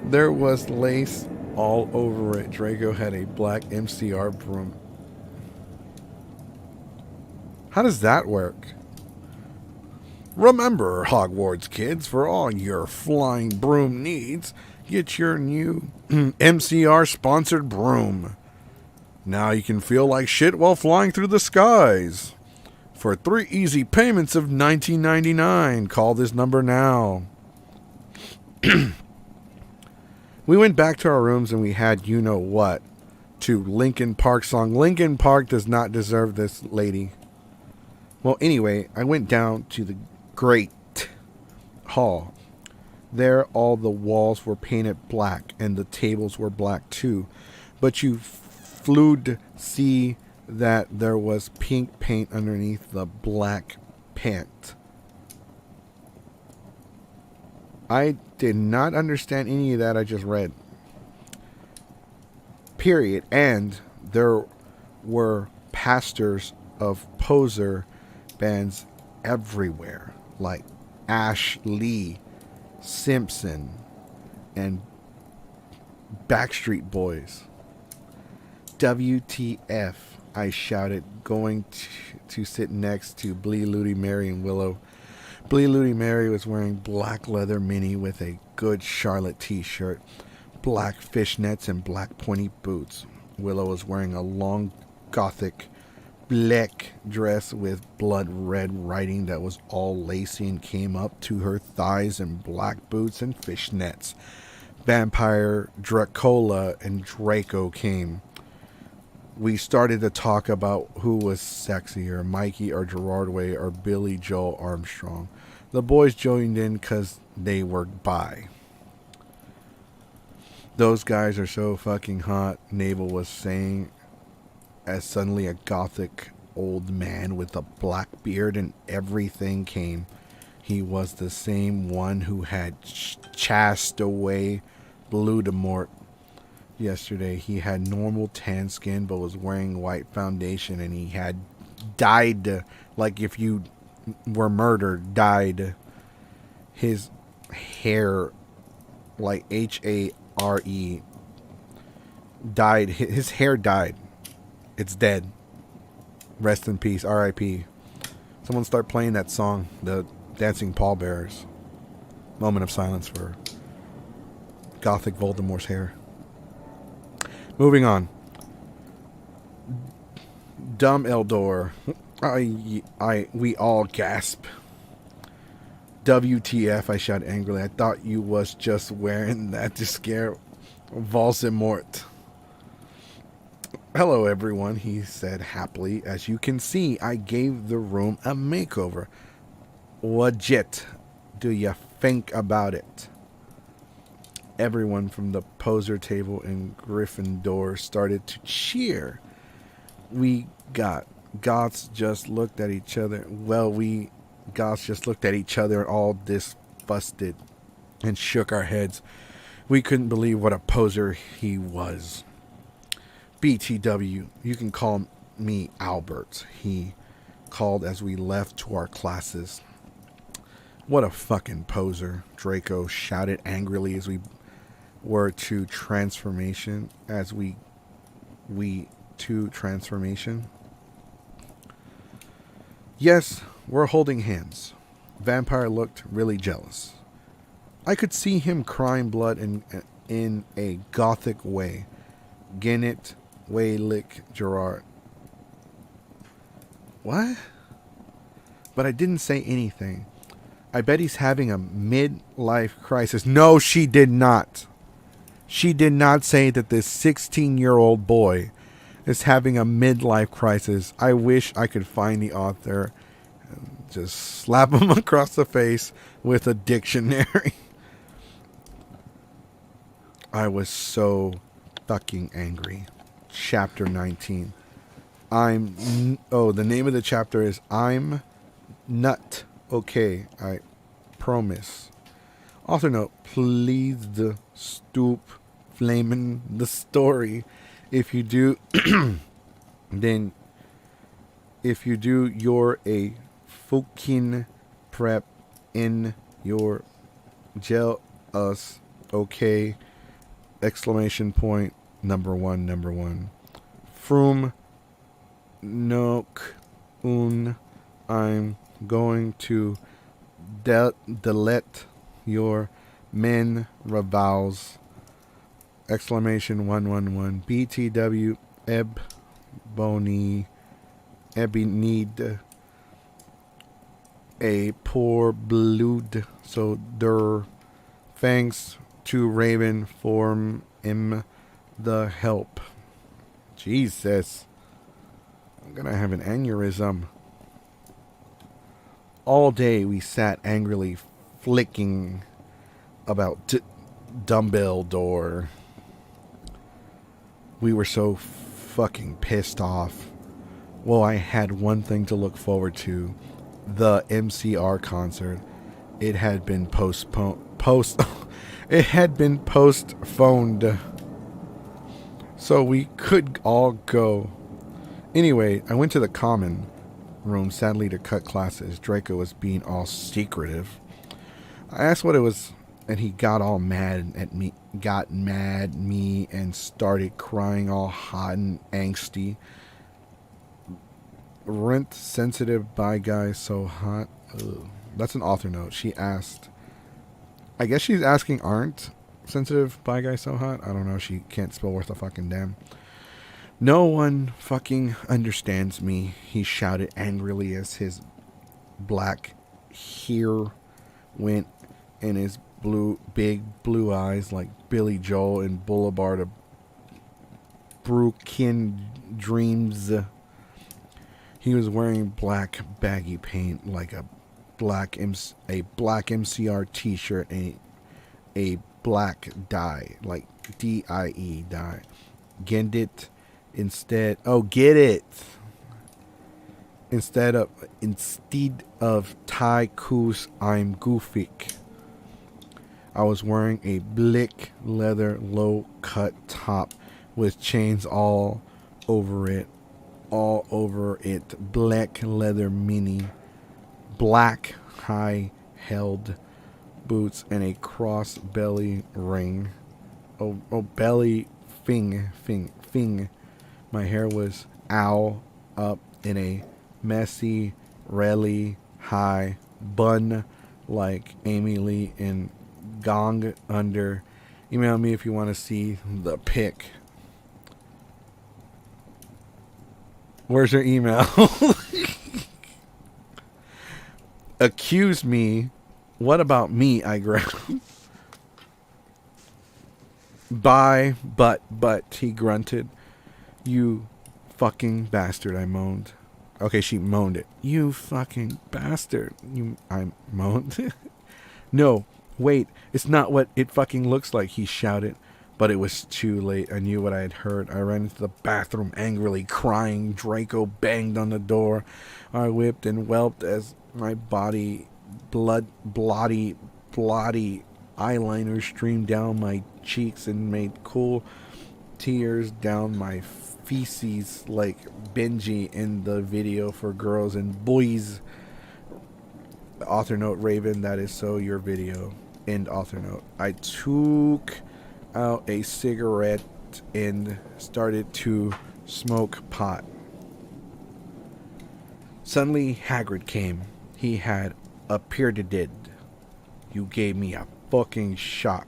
There was lace all over it. Draco had a black MCR broom. How does that work? Remember, Hogwarts kids, for all your flying broom needs, get your new MCR sponsored broom. Now you can feel like shit while flying through the skies. For 3 easy payments of $19.99, call this number now. We went back to our rooms and we had you know what to Linkin Park song. Linkin Park does not deserve this, lady. Well, anyway, I went down to the great hall. There, all the walls were painted black and the tables were black too. But you flew to see that there was pink paint underneath the black paint. I did not understand any of that I just read. Period. And there were pastors of poser bands everywhere, like Ashley Simpson and Backstreet Boys. WTF, I shouted, going to sit next to Blee, Ludi, Mary, and Willow. Blee, Ludi, Mary was wearing black leather mini with a good Charlotte t-shirt, black fishnets, and black pointy boots. Willow was wearing a long gothic black dress with blood red writing that was all lacy and came up to her thighs, and black boots and fishnets. Vampire, Dracola, and Draco came. We started to talk about who was sexier, Mikey or Gerard Way or Billy Joel Armstrong. The boys joined in because they were bi. Those guys are so fucking hot, Navel was saying, as suddenly a gothic old man with a black beard and everything came. He was the same one who had chased away Voldemort yesterday. He had normal tan skin but was wearing white foundation, and he had dyed, like if you were murdered, dyed his hair like H-A-R-E, dyed his hair, dyed. It's dead. Rest in peace. R.I.P. Someone start playing that song, the Dancing Pallbearers. Moment of silence for gothic Voldemort's hair. Moving on. Dumb Eldor. We all gasp. WTF, I shout angrily. I thought you was just wearing that to scare Voldemort. Hello, everyone, he said happily. As you can see, I gave the room a makeover. What do you think about it? Everyone from the poser table in Gryffindor started to cheer. Goths just looked at each other. Goths just looked at each other all disgusted and shook our heads. We couldn't believe what a poser he was. BTW, you can call me Albert, he called as we left to our classes. What a fucking poser, Draco shouted angrily as we were to transformation. Yes, we're holding hands. Vampire looked really jealous. I could see him crying blood in a gothic way. Gennett, Waylick, Gerard. What? But I didn't say anything. I bet he's having a midlife crisis. No, she did not. She did not say that this 16-year-old boy is having a midlife crisis. I wish I could find the author and just slap him across the face with a dictionary. I was so fucking angry. Chapter 19. The name of the chapter is I'm Nut Okay, I promise. Author note, please stoop flaming the story. If you do, then if you do, you're a fucking prep in your jail us okay. Exclamation point. Number one. From Nook Un, I'm going to delete your men revals. Exclamation 111. BTW, Ebonid a poor blood. So der thanks to Raven for him the help. Jesus. I'm gonna have an aneurysm. All day we sat angrily flicking about dumbbell door. We were so fucking pissed off. Well, I had one thing to look forward to. The MCR concert. It had been it had been postponed. So we could all go. Anyway, I went to the common room, sadly, to cut classes. Draco was being all secretive. I asked what it was, and he got all mad at me, and started crying all hot and angsty. Rent sensitive by guy so hot. Ugh. That's an author note. She asked, I guess she's asking, aren't sensitive by guy so hot? I don't know. She can't spell worth a fucking damn. No one fucking understands me, he shouted angrily as his black hair went in his big blue eyes like Billy Joel in Boulevard of Broken Dreams. He was wearing black baggy paint like a black MCR t-shirt and a black dye like DIE dye. Get it? Instead of Tycoos, I'm goofy. I was wearing a black leather low cut top with chains all over it. Black leather mini, black high held boots, and a cross belly ring. Belly fing. My hair was owl up in a messy, really high bun like Amy Lee in Gong Under. Email me if you want to see the pic. Where's your email? Accuse me. What about me? I ground. Bye, but, he grunted. You fucking bastard, I moaned. Okay, she moaned it. You fucking bastard. I moaned. No, wait, it's not what it fucking looks like, he shouted. But it was too late. I knew what I had heard. I ran into the bathroom angrily crying. Draco banged on the door. I whipped and whelped as my bloody eyeliner streamed down my cheeks and made cool tears down my feces like Benji in the video for girls and boys. Author note, Raven, that is so your video. End author note. I took out a cigarette and started to smoke pot. Suddenly Hagrid came. He had appeared dead. You gave me a fucking shock,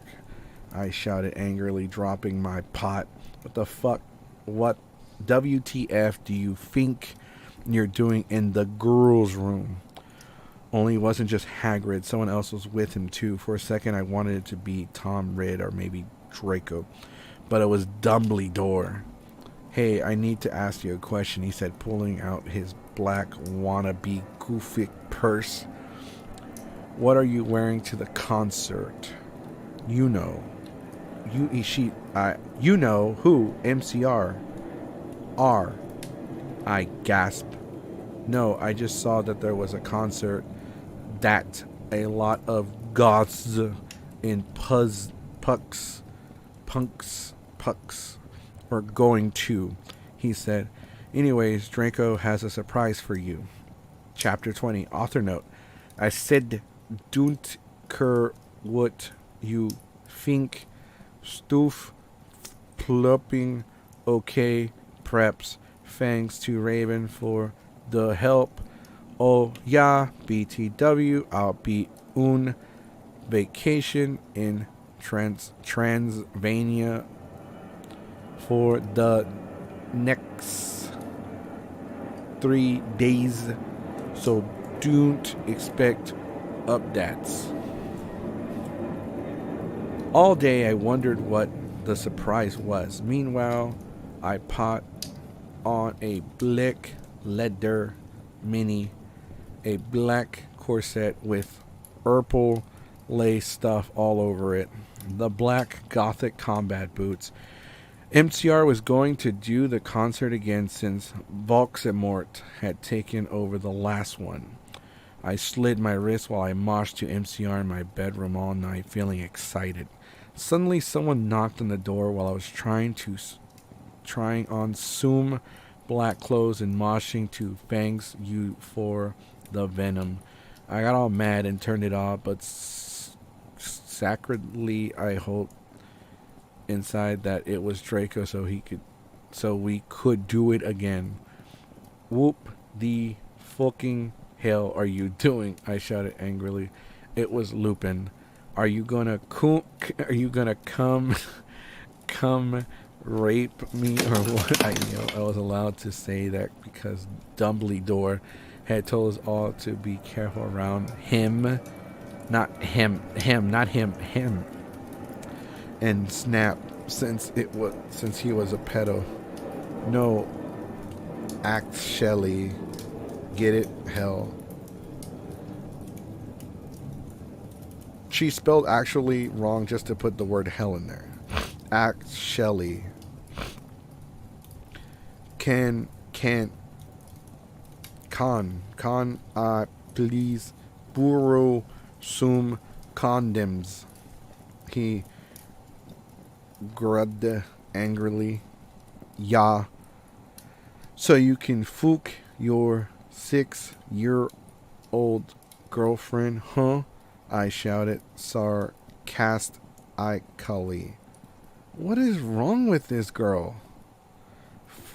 I shouted angrily, dropping my pot. What the fuck? What WTF do you think you're doing in the girls' room? Only it wasn't just Hagrid. Someone else was with him too. For a second I wanted it to be Tom Ridd or maybe Draco, but it was Dumbledore. Hey, I need to ask you a question, he said, pulling out his black wannabe goofy purse. What are you wearing to the concert? You know who? MCR. R. I gasped. No, I just saw that there was a concert that a lot of goths in punks were going to, he said. Anyways, Draco has a surprise for you. Chapter 20. Author note. I said, don't care what you think. Stoof plopping. Okay, preps. Thanks to Raven for the help. Oh yeah, BTW. I'll be on vacation in Transylvania for the next 3 days. So don't expect updates. All day I wondered what the surprise was. Meanwhile, I put on a black leather mini, a black corset with purple lace stuff all over it, the black gothic combat boots. MCR was going to do the concert again since Voldemort had taken over the last one. I slid my wrist while I moshed to MCR in my bedroom all night, feeling excited. Suddenly, someone knocked on the door while I was trying on Zoom black clothes and moshing to Fangs You for the Venom. I got all mad and turned it off, but sacredly I hoped inside that it was Draco so we could do it again. Whoop the fucking hell are you doing? I shouted angrily. It was Lupin. Are you gonna come rape me or what? I was allowed to say that because Dumbledore had told us all to be careful around him. Not him. And Snap, since he was a pedo. No, act Shelly. Get it? Hell. She spelled actually wrong just to put the word hell in there. Act Shelly. Con, please borrow some condoms. He grunted angrily. Yeah. So you can fuck your 6-year-old girlfriend, huh? I shouted sarcastically. What is wrong with this girl?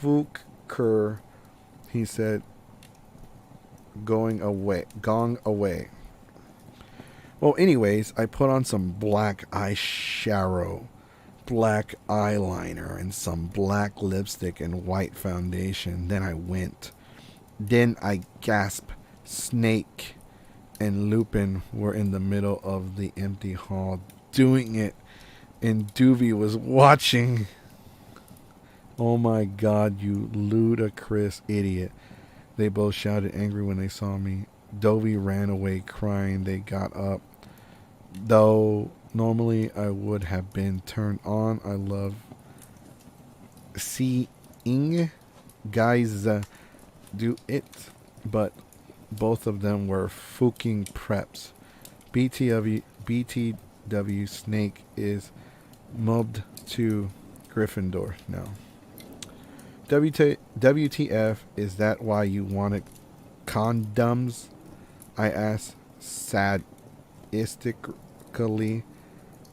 Fucker, he said, gong away. Well, anyways, I put on some black eyeshadow, black eyeliner, and some black lipstick and white foundation. Then I went. Then I gasped. Snake and Lupin were in the middle of the empty hall doing it, and Doovy was watching. Oh my god, you ludicrous idiot. They both shouted angry when they saw me. Dovey ran away crying. They got up. Though normally I would have been turned on. I love seeing guys do it. But both of them were fucking preps. BTW Snake is mobbed to Gryffindor now. WTF, is that why you wanted condoms? I asked sadistically.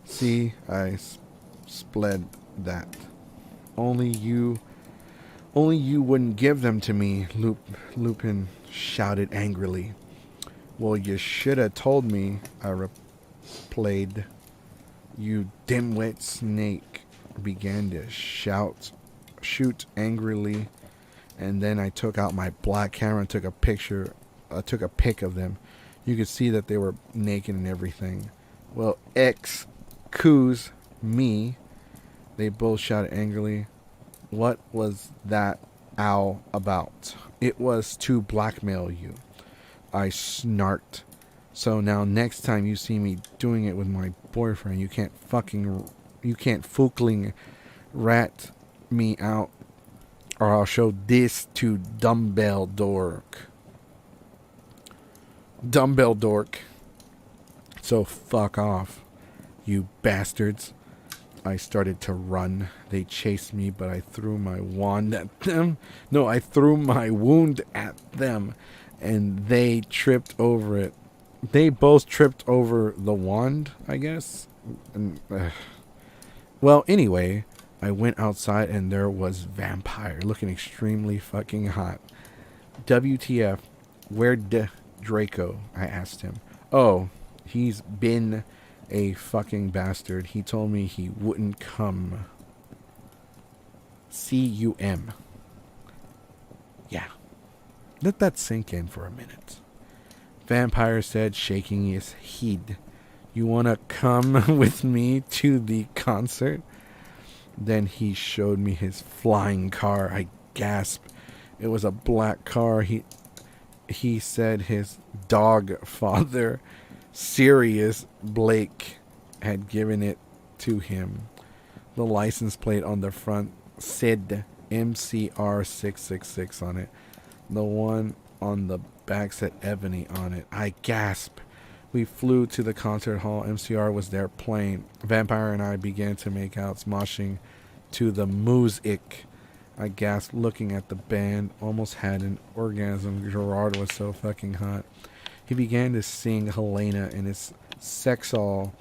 See, I spled that. Only you wouldn't give them to me, Lupin shouted angrily. Well, you should have told me, I replied. You dimwit. Snake began to shoot angrily, and then I took out my black camera and took a pic of them. You could see that they were naked and everything. Well, excuse me, they both shouted angrily. What was that owl about? It was to blackmail you, I snarked. So now next time you see me doing it with my boyfriend, you can't fuckling rat me out, or I'll show this to Dumbledore. So fuck off, you bastards. I started to run. They chased me, but I threw my wand at them. No, I threw my wound at them, and they tripped over it. They both tripped over the wand, I guess. Well, anyway, I went outside and there was Vampire looking extremely fucking hot. WTF, where'd Draco? I asked him. Oh, he's been a fucking bastard. He told me he wouldn't come. CUM. Yeah. Let that sink in for a minute. Vampire said, shaking his head. You want to come with me to the concert? Then he showed me his flying car. I gasped. It was a black car. He said his dog father, Sirius Blake, had given it to him. The license plate on the front said MCR666 on it. The one on the back said Ebony on it. I gasped. We flew to the concert hall. MCR was there playing. Vampire and I began to make out, smoshing to the music. I gasped looking at the band. Almost had an orgasm. Gerard was so fucking hot. He began to sing Helena, and his sexual,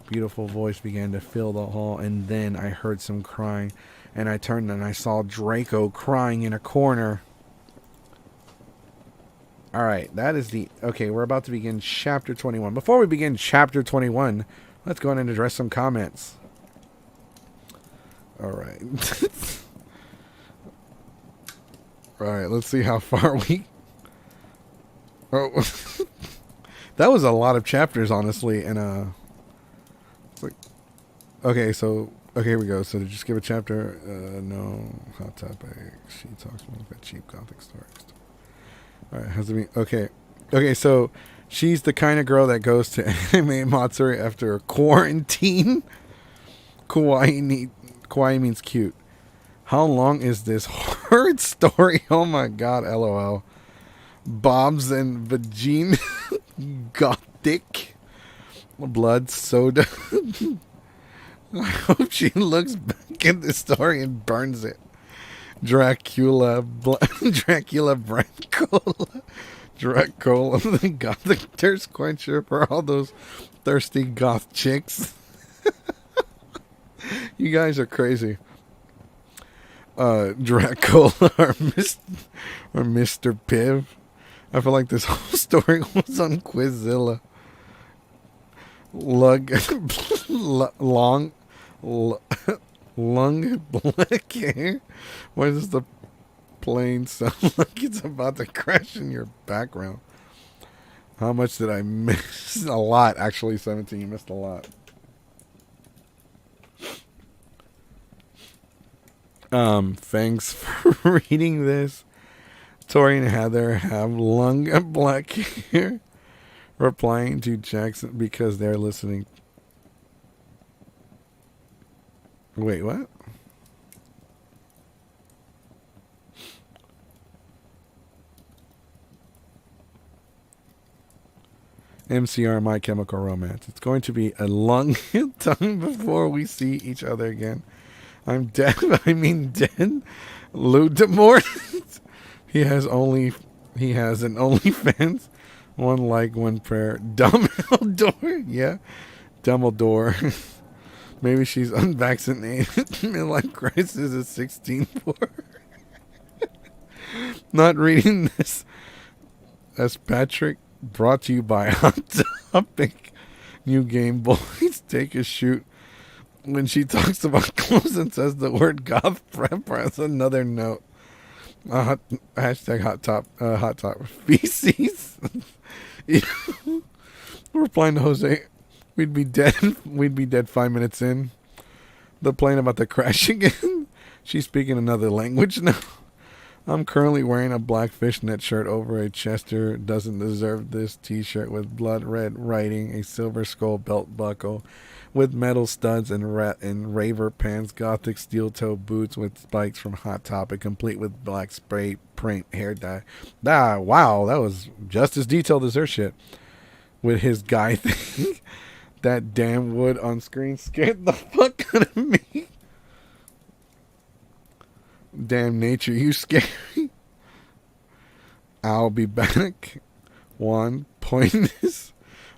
beautiful voice began to fill the hall. And then I heard some crying, and I turned and I saw Draco crying in a corner. Alright, that is the... Okay, we're about to begin Chapter 21. Before we begin Chapter 21, let's go ahead and address some comments. Alright. Alright, let's see how far we... Oh, that was a lot of chapters, honestly, and, it's like... Okay, so... Okay, here we go. So, to just give a chapter... no. Hot topic. She talks about that cheap gothic story. Alright, has to be... Okay. Okay, so... She's the kind of girl that goes to anime Matsuri after a quarantine. Kawaii means cute. How long is this horrid story? Oh my god, LOL. Bobs and Vagine. Gothic. Blood soda. I hope she looks back at the story and burns it. Dracula Brancola. Dracula, the gothic thirst quencher for all those thirsty goth chicks. You guys are crazy. Dracula or Mr. Piv. I feel like this whole story was on Quizzilla. Lung black hair. Why does the plane sound like it's about to crash in your background? How much did I miss? A lot, actually. 17. You missed a lot. Thanks for reading this. Tori and Heather have lung black hair. Replying to Jackson because they're listening. Wait, what? MCR My Chemical Romance. It's going to be a long time before we see each other again. I'm dead. I mean dead. Lou DeMort. He has an OnlyFans. One like, one prayer. Dumbledore. Yeah. Dumbledore. Maybe she's unvaccinated. Midlife crisis is 16 for her. Not reading this as Patrick. Brought to you by Hot Topic. New Game Boys. Take a shoot. When she talks about clothes and says the word goth, press another note. Hashtag hot top feces. Replying to Jose, we'd be dead 5 minutes in. The plane about to crash again. She's speaking another language now. I'm currently wearing a black fishnet shirt over a Chester Doesn't Deserve This t-shirt with blood red writing, a silver skull belt buckle with metal studs and raver pants, gothic steel toe boots with spikes from Hot Topic, complete with black spray paint hair dye. Wow, that was just as detailed as her shit. With his guy thing. That damn wood on screen scared the fuck out of me. Damn nature, you scary. I'll be back. Juan, point is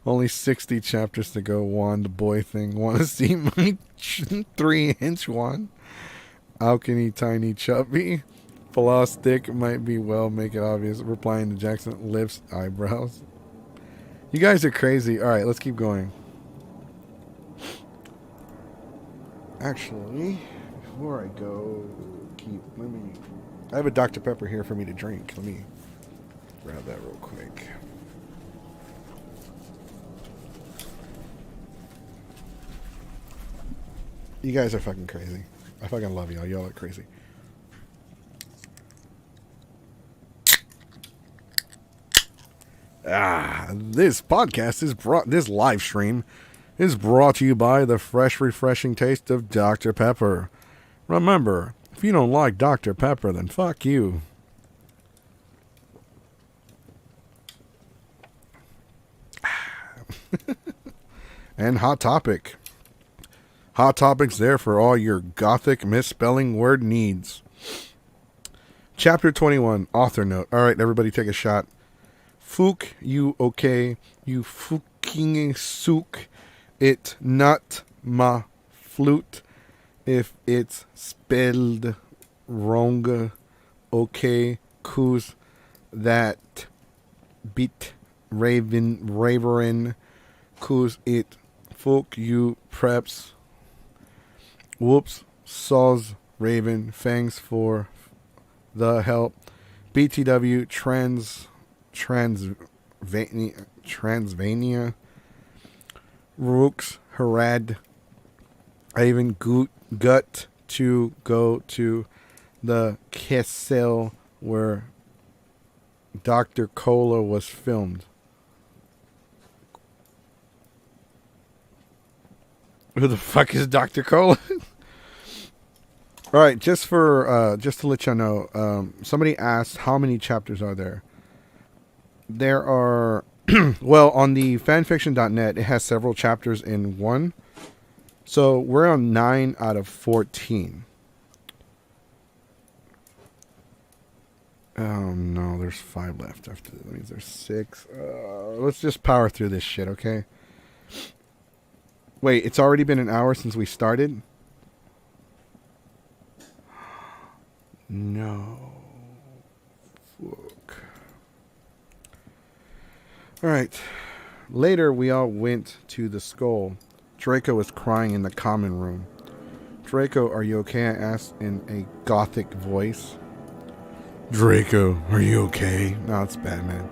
only 60 chapters to go. Juan, the boy thing. Want to see my 3-inch Juan? How can he tiny chubby? Floss stick might be well, make it obvious. Replying to Jackson, lips, eyebrows. You guys are crazy. All right, let's keep going. Actually, before I go, let me I have a Dr. Pepper here for me to drink. Let me grab that real quick. You guys are fucking crazy. I fucking love y'all. Y'all are crazy. This podcast this live stream is brought to you by the fresh, refreshing taste of Dr. Pepper. Remember, if you don't like Dr. Pepper, then fuck you. And Hot Topic. Hot Topic's there for all your gothic misspelling word needs. Chapter 21, author note. Alright, everybody take a shot. Fook, you okay? You fucking sook. It not ma flute. If it's spelled wrong, okay, cause that bit raverin, cause it folk you preps. Whoops, saws raven, thanks for the help. BTW Transvania, Rooks, Harad, Ivan Gut to go to the Kessel where Dr. Cola was filmed. Who the fuck is Dr. Cola? All right, just to let y'all know, somebody asked how many chapters are there. There are, well, on the fanfiction.net, it has several chapters in one. So we're on 9 out of 14. Oh no, there's 5 left after that. Means there's 6. Let's just power through this shit, okay? Wait, it's already been an hour since we started? No. Fuck. Alright. Later, we all went to the skull. Draco was crying in the common room. Draco, are you okay? I asked in a gothic voice. Draco, are you okay? No, it's Batman.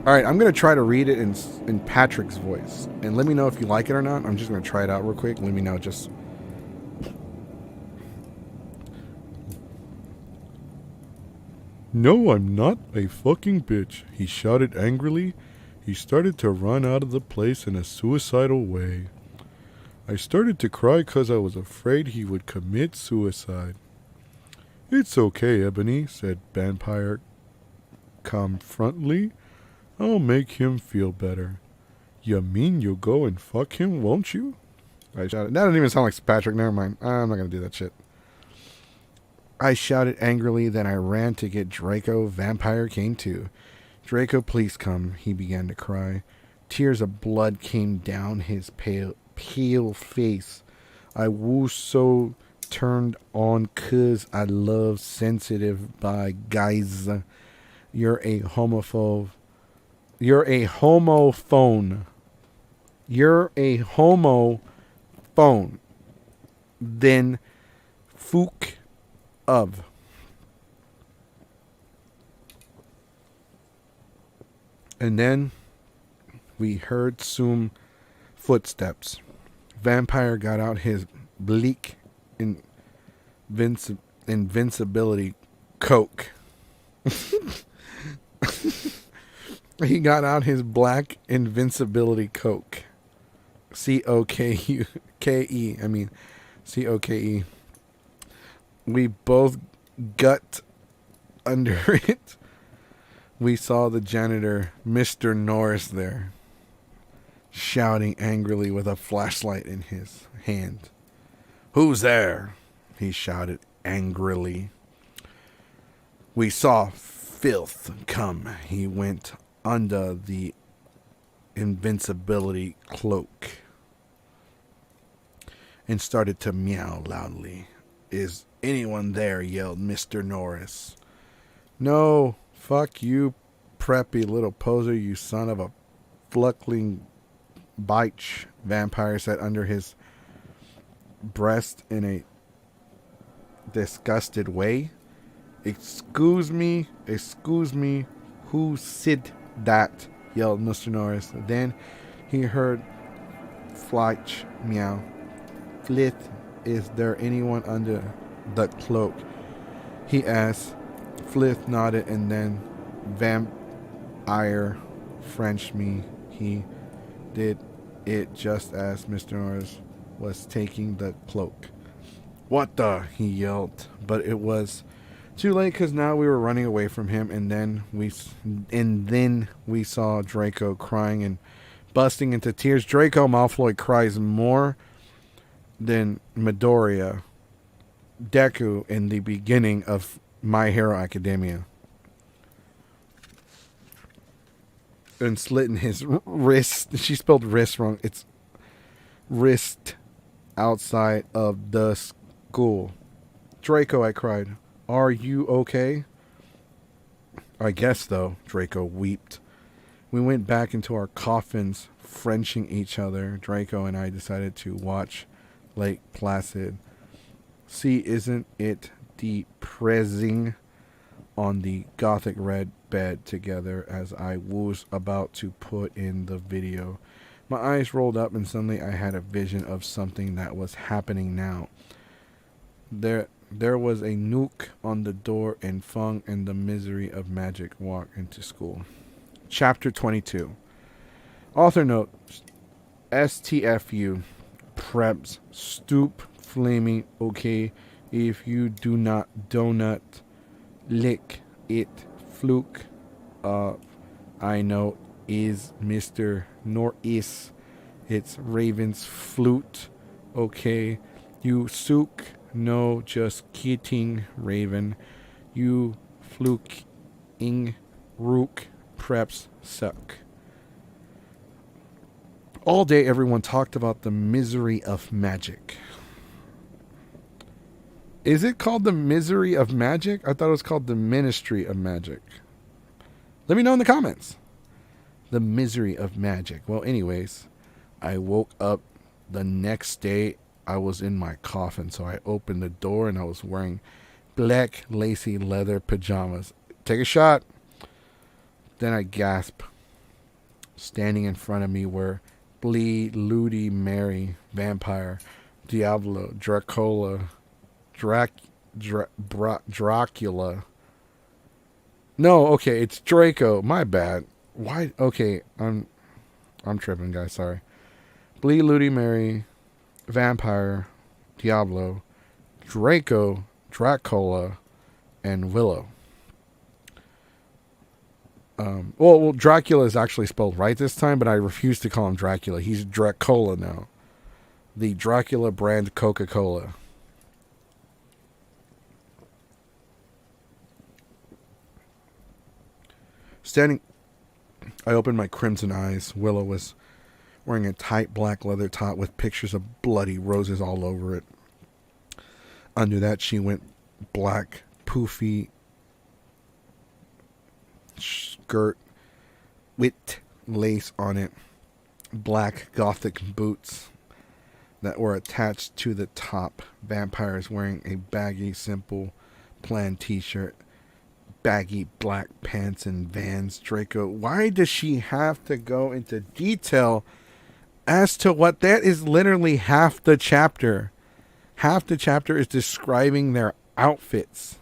Alright, I'm going to try to read it in Patrick's voice. And let me know if you like it or not. I'm just going to try it out real quick. Let me know just... No, I'm not a fucking bitch, he shouted angrily. He started to run out of the place in a suicidal way. I started to cry 'cause I was afraid he would commit suicide. It's okay, Ebony, said Vampire confrontly. I'll make him feel better. You mean you'll go and fuck him, won't you? I shouted. That doesn't even sound like Patrick. Never mind. I'm not going to do that shit. I shouted angrily, then I ran to get Draco. Vampire came too. Draco, please come. He began to cry. Tears of blood came down his pale face. I was so turned on 'cause I love sensitive by guys. You're a homophobe. You're a homophone. You're a homophone. Then fook of. And then we heard some footsteps. Vampire got out his bleak invincibility coke. He got out his black invincibility coke. C-O-K-E. I mean, C-O-K-E. We both gut under it. We saw the janitor, Mr. Norris, there, shouting angrily with a flashlight in his hand. Who's there? He shouted angrily. We saw filth come. He went under the invincibility cloak and started to meow loudly. Is anyone there? Yelled Mr. Norris. No, fuck you, preppy little poser, you son of a fluckling bitch, Vampire said under his breast in a disgusted way. Excuse me, who said that? Yelled Mr. Norris. Then he heard Fletch meow. Flit, is there anyone under the cloak? He asked. Flith nodded and then vampire Frenched me. He did it just as Mr. Norris was taking the cloak. What the? He yelled. But it was too late because now we were running away from him, and then we saw Draco crying and busting into tears. Draco Malfoy cries more than Midoriya Deku in the beginning of My Hero Academia. And slitting his wrist. She spelled wrist wrong. It's wrist outside of the school. Draco, I cried. Are you okay? I guess, though, Draco wept. We went back into our coffins, Frenching each other. Draco and I decided to watch Lake Placid. See, isn't it depressing? On the gothic red bed together as I was about to put in the video. My eyes rolled up and suddenly I had a vision of something that was happening now. There was a nuke on the door and Fung and the misery of magic walked into school. Chapter 22. Author note. STFU. Preps. Stoop. Flaming. Okay. If you do not donut. Lick it. Fluke. I know is Mr. Norris. It's Raven's flute. Okay. You sook. No, just kidding, Raven. You fluking rook. Preps suck. All day everyone talked about the misery of magic. Is it called the misery of magic? I thought it was called the ministry of magic. Let me know in the comments. The misery of magic. Well, anyways, I woke up the next day. I was in my coffin, so I opened the door and I was wearing black lacy leather pajamas. Take a shot. Then I gasped. Standing in front of me were Bleed, Ludi, Mary, Vampire, Diablo, Dracola, Dracula. No, okay, it's Draco. My bad. Why? Okay, I'm tripping, guys. Sorry. Bleed, Ludi, Mary, Vampire, Diablo, Draco, Dracula, and Willow. Well, Dracula is actually spelled right this time, but I refuse to call him Dracula. He's Dracola now. The Dracula brand Coca-Cola. Standing, I opened my crimson eyes. Willow was wearing a tight black leather top with pictures of bloody roses all over it. Under that, she went black, poofy skirt with lace on it. Black gothic boots that were attached to the top. Vampires wearing a baggy, simple plan t-shirt. Baggy black pants and Vans. Draco, why does she have to go into detail as to what that is? Literally half the chapter. Half the chapter is describing their outfits.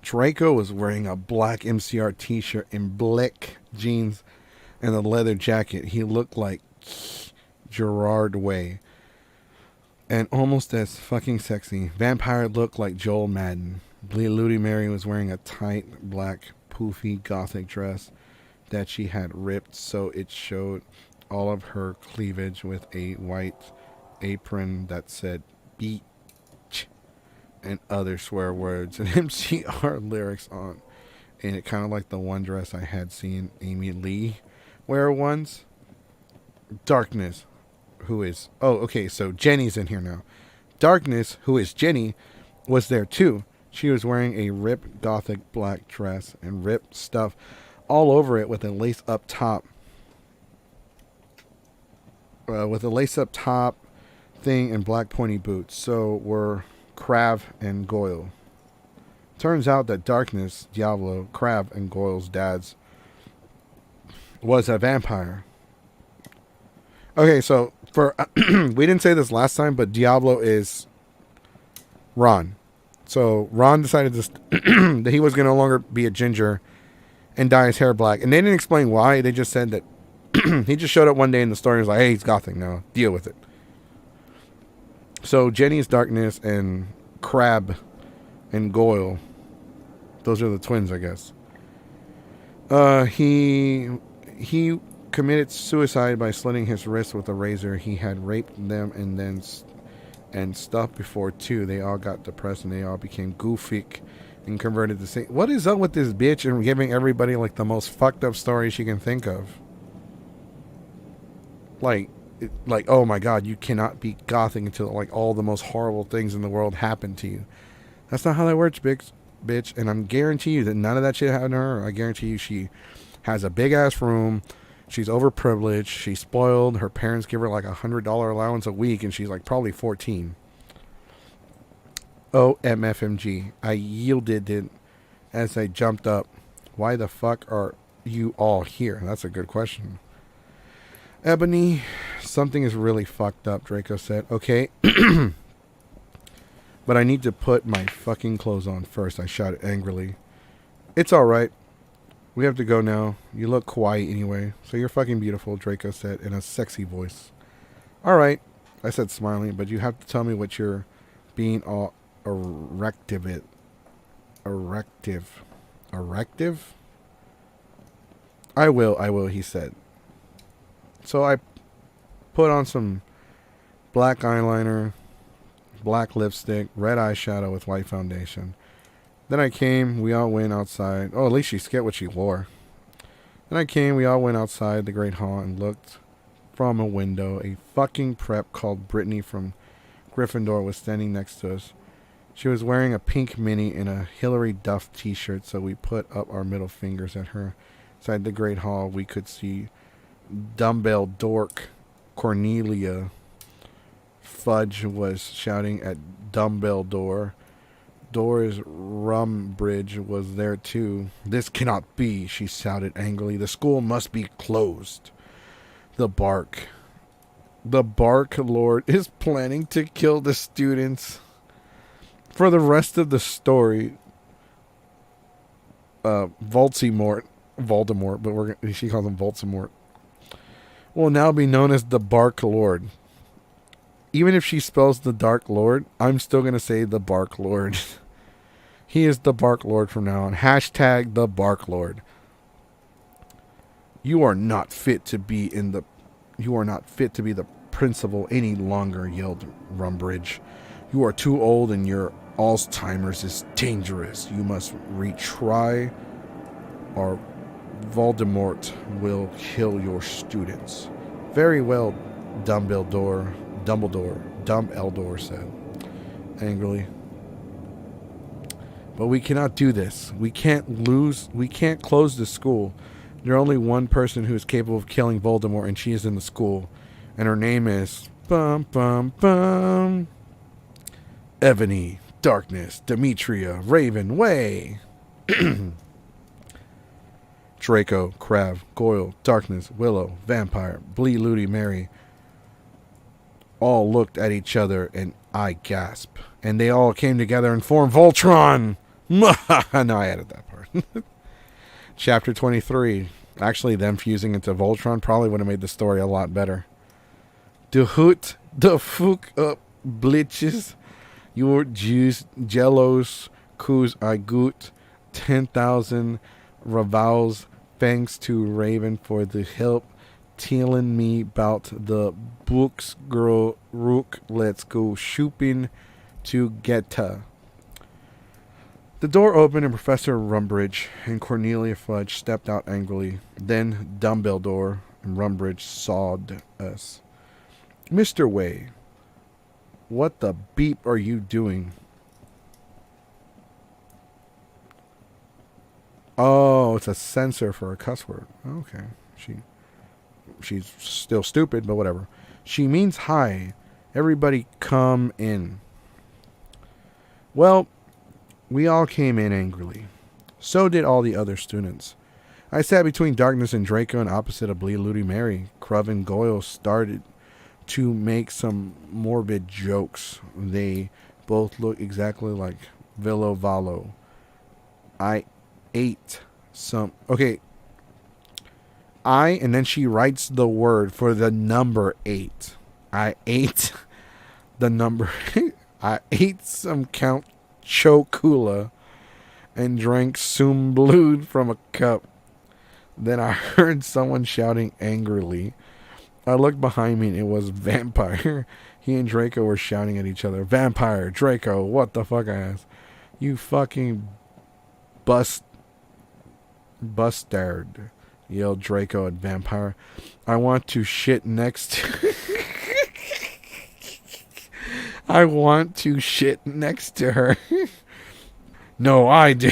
Draco was wearing a black MCR t-shirt and black jeans and a leather jacket. He looked like Gerard Way. And almost as fucking sexy. Vampire looked like Joel Madden. Ludi Mary was wearing a tight, black, poofy, gothic dress that she had ripped so it showed all of her cleavage with a white apron that said beach and other swear words and MCR lyrics on. And it kind of like the one dress I had seen Amy Lee wear once. Darkness. Who is... Oh, okay, so Jenny's in here now. Darkness, who is Jenny, was there too. She was wearing a ripped gothic black dress and ripped stuff all over it with a lace up top. with a lace-up top thing and black pointy boots. So were Krav and Goyle. Turns out that Darkness, Diablo, Krav, and Goyle's dad's was a vampire. Okay, so for we didn't say this last time, but Diablo is Ron. So Ron decided that he was going to no longer be a ginger and dye his hair black. And they didn't explain why. They just said that he just showed up one day in the story and was like, hey, he's gothing now. Deal with it. So Jenny's Darkness and Crab and Goyle, those are the twins, I guess. He committed suicide by slitting his wrist with a razor. He had raped them and stuff before too. They all got depressed and they all became goofy and converted to Satan. What is up with this bitch and giving everybody like the most fucked up story she can think of? Like, oh my god, you cannot be gothing until like all the most horrible things in the world happen to you. That's not how that works, bitch. And I'm guarantee you that none of that shit happened to her. I guarantee you she has a big ass room. She's overprivileged. She's spoiled. Her parents give her like $100 allowance a week, and she's like probably 14. OMFMG. I yielded it as I jumped up. Why the fuck are you all here? That's a good question. Ebony, something is really fucked up, Draco said. Okay. But I need to put my fucking clothes on first, I shouted angrily. It's alright. We have to go now. You look quiet anyway, so you're fucking beautiful, Draco said in a sexy voice. Alright, I said smiling, but you have to tell me what you're being all erective? I will, he said. So I put on some black eyeliner, black lipstick, red eyeshadow with white foundation. Then we all went outside. Oh, at least she skipped what she wore. Then we all went outside the great hall and looked from a window. A fucking prep called Brittany from Gryffindor was standing next to us. She was wearing a pink mini and a Hillary Duff t-shirt, so we put up our middle fingers at her. Inside the great hall, we could see Dumbbell Dork Cornelia Fudge was shouting at Dumbbell Door. Doris Rumbridge was there too. This cannot be, she shouted angrily. The school must be closed. The Bark Lord is planning to kill the students. For the rest of the story, Voldemort, but she calls him Voldemort, will now be known as the Bark Lord. Even if she spells the Dark Lord, I'm still going to say the Bark Lord. He is the Bark Lord from now on. Hashtag the Bark Lord. You are not fit to be the principal any longer, yelled Rumbridge. You are too old and your Alzheimer's is dangerous. You must retry or Voldemort will kill your students. Very well, Dumbledore said angrily. But we cannot do this. We can't close the school. There's only one person who is capable of killing Voldemort, and she is in the school. And her name is Ebony, Darkness, Demetria, Raven, Way. Draco, Krav, Goyle, Darkness, Willow, Vampire, Blee, Ludi, Mary all looked at each other and I gasped. And they all came together and formed Voltron. No, I added that part. Chapter 23. Actually, them fusing into Voltron probably would have made the story a lot better. De hoot, de fuck up, blitches. Your juice, jellos, coos, I goot. 10,000 ravals. Thanks to Raven for the help. Telling me about the books, girl. Rook, let's go shopping together. The door opened and Professor Rumbridge and Cornelia Fudge stepped out angrily. Then Dumbledore and Rumbridge sawed us. Mr. Way, what the beep are you doing? Oh, it's a censor for a cuss word. Okay. She's still stupid, but whatever. She means hi. Everybody come in. Well, we all came in angrily. So did all the other students. I sat between Darkness and Draco and opposite of Blee Ludi Mary. Cruv and Goyle started to make some morbid jokes. They both look exactly like Villo Valo. I ate some... Okay. And then she writes the word for the number 8. I ate the number... I ate some Count Chocula and drank Sum Blood from a cup. Then I heard someone shouting angrily. I looked behind me and it was Vampire. He and Draco were shouting at each other. Vampire, Draco, what the fuck, I asked. You fucking bustard, yelled Draco at Vampire. I want to shit next to... I want to shit next to her. No, I do.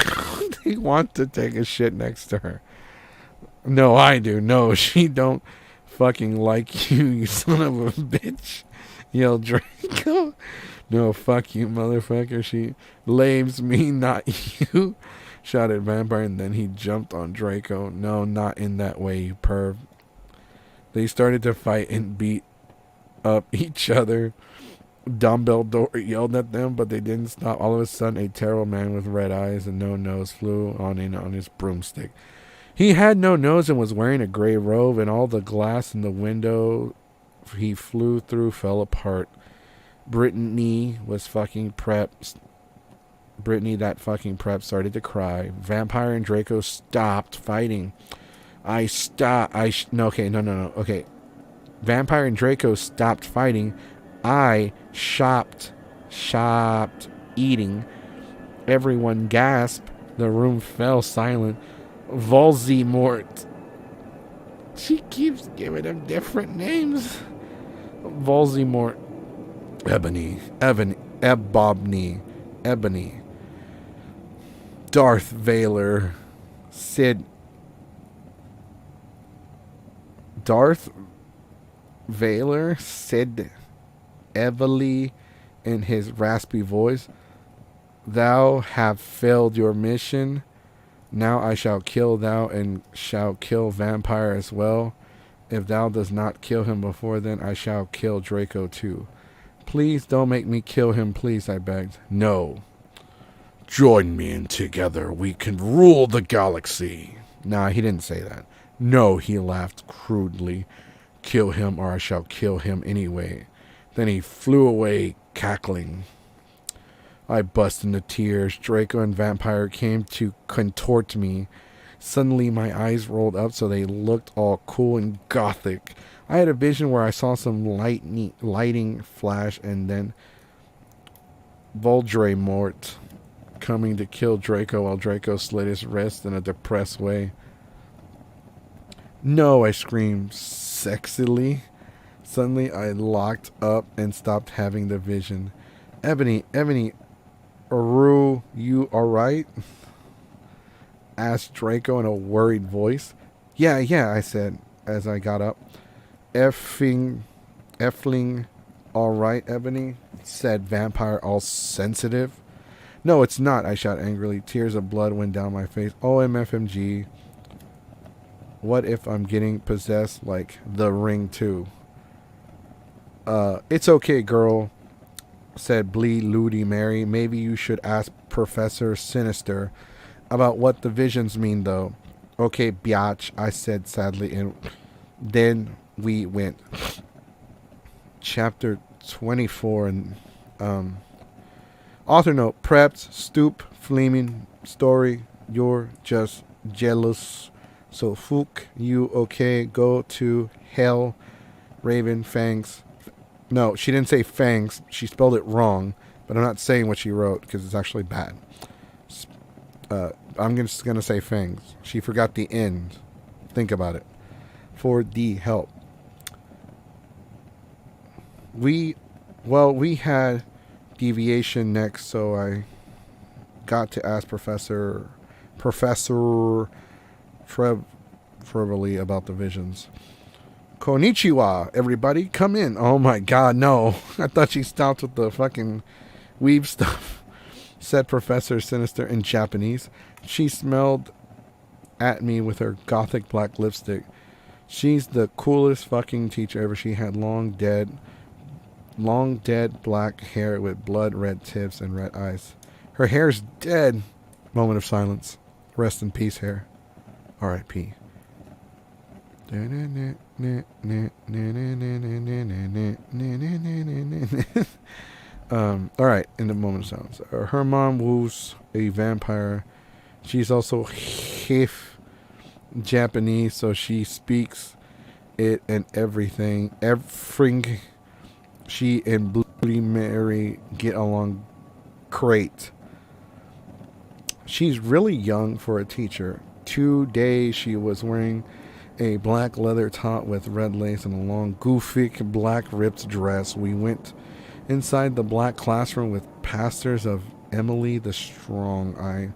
They want to take a shit next to her. No, I do. No, she don't fucking like you, you son of a bitch, yelled Draco. No, fuck you, motherfucker. She blames me, not you, shouted Vampire, and then he jumped on Draco. No, not in that way, you perv. They started to fight and beat up each other. Dumbledore yelled at them, but they didn't stop. All of a sudden, a terrible man with red eyes and no nose flew on in on his broomstick. He had no nose and was wearing a gray robe, and all the glass in the window he flew through fell apart. Brittany was fucking prepped. Brittany, that fucking prep, started to cry. Vampire and Draco stopped fighting. Okay. Vampire and Draco stopped fighting. I shopped eating. Everyone gasped. The room fell silent. Voldemort. She keeps giving him different names. Voldemort. Ebony. Darth Vader. Sid. Evely in his raspy voice. Thou have failed your mission. Now I shall kill thou and shall kill Vampire as well. If thou does not kill him before then, I shall kill Draco too. Please don't make me kill him, please, I begged. No. Join me and together we can rule the galaxy. Nah, he didn't say that. No, he laughed crudely. Kill him or I shall kill him anyway. Then he flew away, cackling. I burst into tears. Draco and Vampire came to contort me. Suddenly my eyes rolled up so they looked all cool and gothic. I had a vision where I saw some lighting flash and then Voldemort coming to kill Draco while Draco slit his wrist in a depressed way. No, I screamed sexily. Suddenly I locked up and stopped having the vision. Ebony, Aru, you alright? Asked Draco in a worried voice. Yeah, I said as I got up. Effling alright, Ebony? Said Vampire, all sensitive. No, it's not, I shot angrily. Tears of blood went down my face. OMFMG. What if I'm getting possessed like the Ring too? It's okay, girl, said Blee Ludi Mary. Maybe you should ask Professor Sinister about what the visions mean, though. Okay, biatch, I said sadly, and then we went. Chapter 24, and author note, prepped, stoop, flaming story, you're just jealous. So, Fook, you okay? Go to hell, Raven, Fangs. No, she didn't say Fangs. She spelled it wrong, but I'm not saying what she wrote because it's actually bad. I'm just going to say Fangs. She forgot the end. Think about it. For the help. We had deviation next, so I got to ask Professor Trevorly about the visions. Konnichiwa, everybody, come in. Oh my god, no. I thought she stopped with the fucking weave stuff, said Professor Sinister in Japanese. She smelled at me with her gothic black lipstick. She's the coolest fucking teacher ever. She had long dead black hair with blood red tips and red eyes. Her hair's dead. Moment of silence. Rest in peace, hair. R.I.P. Alright, in the moment of silence. Her mom woos a vampire. She's also half Japanese, so she speaks it and everything. Everything. She and Bloody Mary get along great. She's really young for a teacher. Today she was wearing a black leather top with red lace and a long, goofy, black ripped dress. We went inside the black classroom with pastors of Emily the Strong. I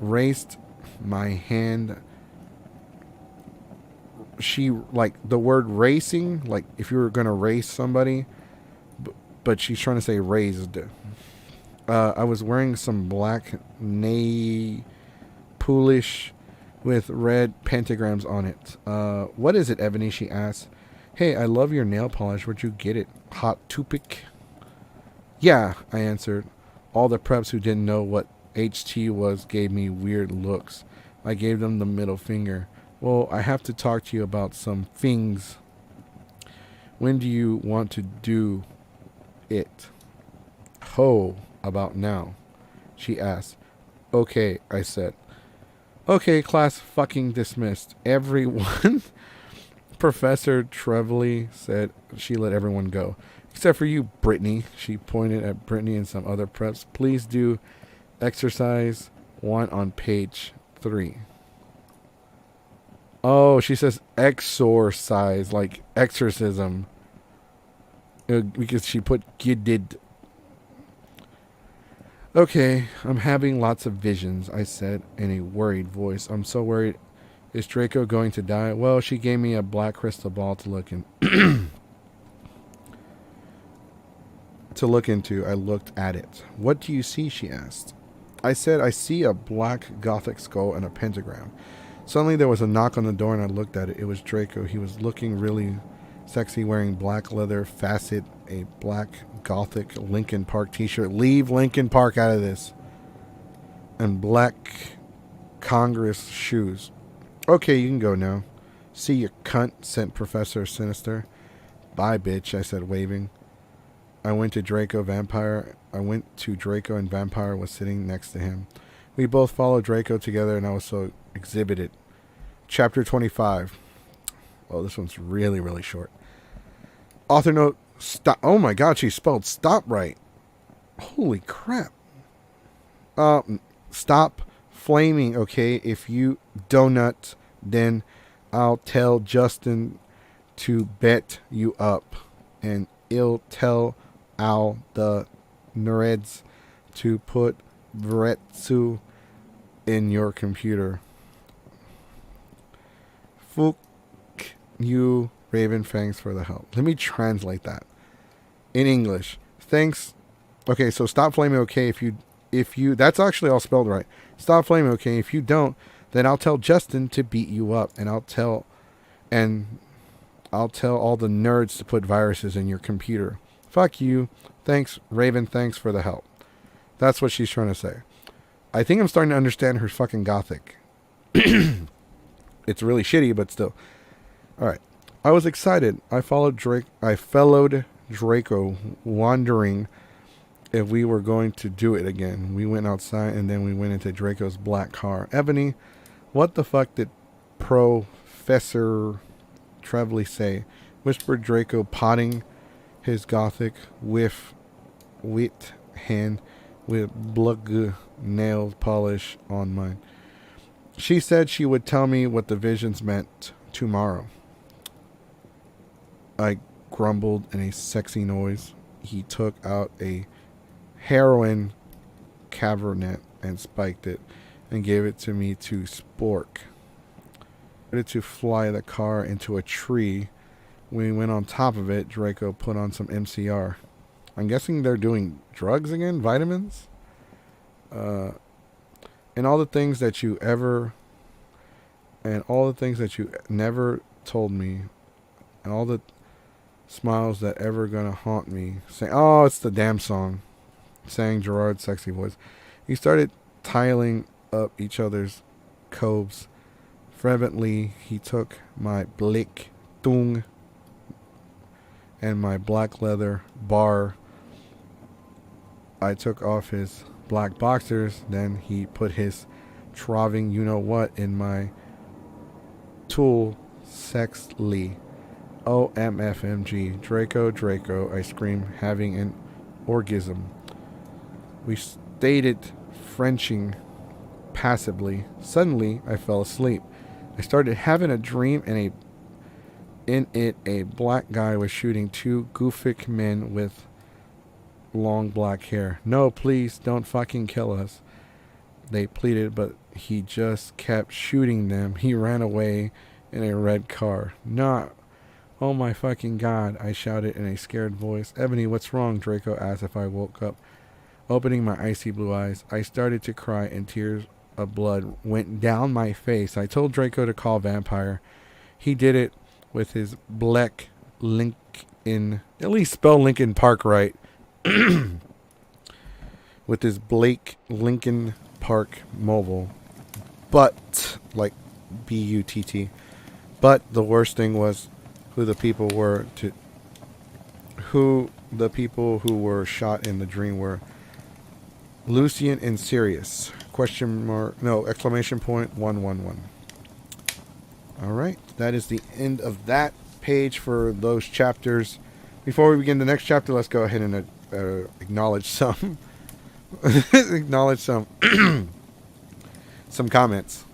raised my hand. She, like, the word racing, like, if you were going to race somebody, but she's trying to say raised. I was wearing some black poolish with red pentagrams on it. What is it, Ebony? She asked. Hey, I love your nail polish. Where'd you get it? Hot Topic? Yeah, I answered. All the preps who didn't know what HT was gave me weird looks. I gave them the middle finger. Well, I have to talk to you about some things. When do you want to do it? Ho, about now, she asked. Okay, I said. Okay, class fucking dismissed. Everyone? Professor Treveley said she let everyone go. Except for you, Brittany. She pointed at Brittany and some other preps. Please do exercise 1 on page 3. Oh, she says exorcise, like exorcism. Because she put did. Okay, I'm having lots of visions, I said in a worried voice. I'm so worried. Is Draco going to die? Well, she gave me a black crystal ball to look in. to look into. I looked at it. What do you see? She asked. I said, I see a black gothic skull and a pentagram. Suddenly there was a knock on the door and I looked at it. It was Draco. He was looking really sexy, wearing black leather facet, a black gothic Linkin Park t-shirt. Leave Linkin Park out of this. And black Congress shoes. Okay, you can go now. See you, cunt, sent Professor Sinister. Bye, bitch, I said, waving. I went to Draco and Vampire was sitting next to him. We both followed Draco together and I was so exhibited. Chapter 25. Oh, this one's really, really short. Author note, stop. Oh my god, she spelled stop right. Holy crap. Stop flaming, okay? If you donut, then I'll tell Justin to bet you up. And I'll tell all the nerds to put Vretsu in your computer. Fuck you, Raven. Thanks for the help. Let me translate that in English. Thanks. Okay, so stop flaming, okay? If you that's actually all spelled right. Stop flaming, okay? If you don't, then I'll tell Justin to beat you up, and I'll tell all the nerds to put viruses in your computer. Fuck you. Thanks, Raven. Thanks for the help. That's what she's trying to say. I think I'm starting to understand her fucking gothic. It's really shitty, but still. Alright. I was excited. I followed Draco, wondering if we were going to do it again. We went outside and then we went into Draco's black car. Ebony, what the fuck did Professor Treveley say? Whispered Draco, potting his gothic with hand with blug nail polish on mine. She said she would tell me what the visions meant tomorrow. I grumbled in a sexy noise. He took out a heroin cabernet and spiked it and gave it to me to spork. I started to fly the car into a tree we went on top of it. Draco put on some MCR. I'm guessing they're doing drugs again, vitamins, and all the things that you never told me, and all the smiles that ever gonna haunt me. Saying, oh, it's the damn song. Sang Gerard's sexy voice. He started tiling up each other's coves. Fervently, he took my blick tung and my black leather bar. I took off his black boxers. Then he put his troving you-know-what in my tool sexly. OMFMG. Draco, Draco, I scream, having an orgasm. We stated Frenching passively. Suddenly, I fell asleep. I started having a dream, and in it, a black guy was shooting two goofic men with long black hair. No, please, don't fucking kill us. They pleaded, but he just kept shooting them. He ran away in a red car. Nah. Oh my fucking God, I shouted in a scared voice. Ebony, what's wrong? Draco asked if I woke up. Opening my icy blue eyes, I started to cry and tears of blood went down my face. I told Draco to call Vampire. He did it with his black Lincoln, at least spell Lincoln Park right. With his Blake Lincoln Park mobile. But, like B-U-T-T. But the worst thing was who the people who were shot in the dream were. Lucian and Sirius. Question mark. No, exclamation point 111. Alright. That is the end of that page for those chapters. Before we begin the next chapter, let's go ahead and acknowledge some. acknowledge some. some comments.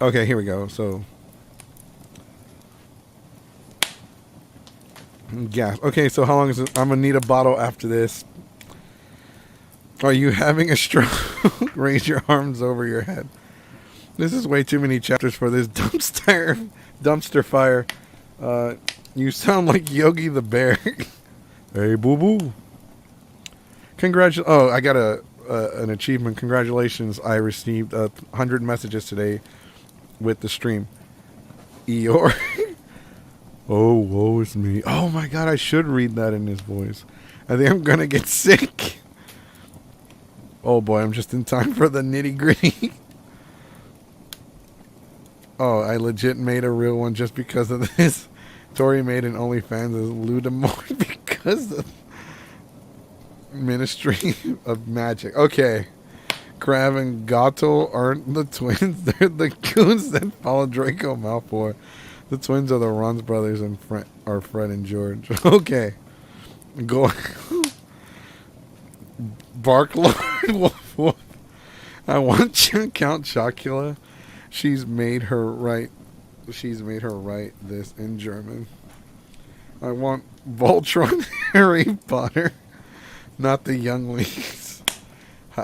Okay, here we go. So, yeah. Okay, so how long is it? I'm gonna need a bottle after this. Are you having a stroke? Raise your arms over your head. This is way too many chapters for this dumpster fire. You sound like Yogi the Bear. Hey, boo boo. Oh, I got an achievement. Congratulations! I received 100 messages today with the stream. Eeyore. Oh, woe is me. Oh my God, I should read that in his voice. I think I'm gonna get sick. Oh boy, I'm just in time for the nitty gritty. Oh, I legit made a real one just because of this. Tori made an OnlyFans as Ludamore because of Ministry of Magic. Okay. Crab and Gato aren't the twins. They're the goons that follow Draco Malfoy. The twins are the Rons brothers and are Fred and George. Okay. Go. Barklord. Woof, woof. I want to Count Chocula. She's made her write this in German. I want Voltron Harry Potter. Not the younglings.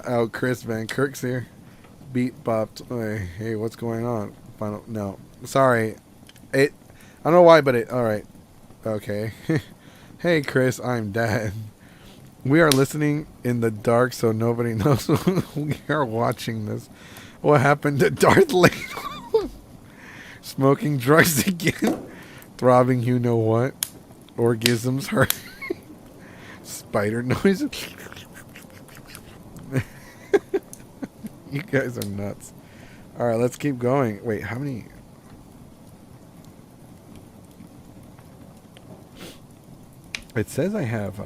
Oh, Chris Van Kirk's here. Beat bopped. Hey, what's going on? No. Sorry. I don't know why, but alright. Okay. Hey, Chris, I'm Dad. We are listening in the dark so nobody knows we are watching this. What happened to Darth Ladle? Smoking drugs again. Throbbing you know what. Orgasms hurt. Spider noises. You guys are nuts. Alright, let's keep going. Wait, how many? It says I have...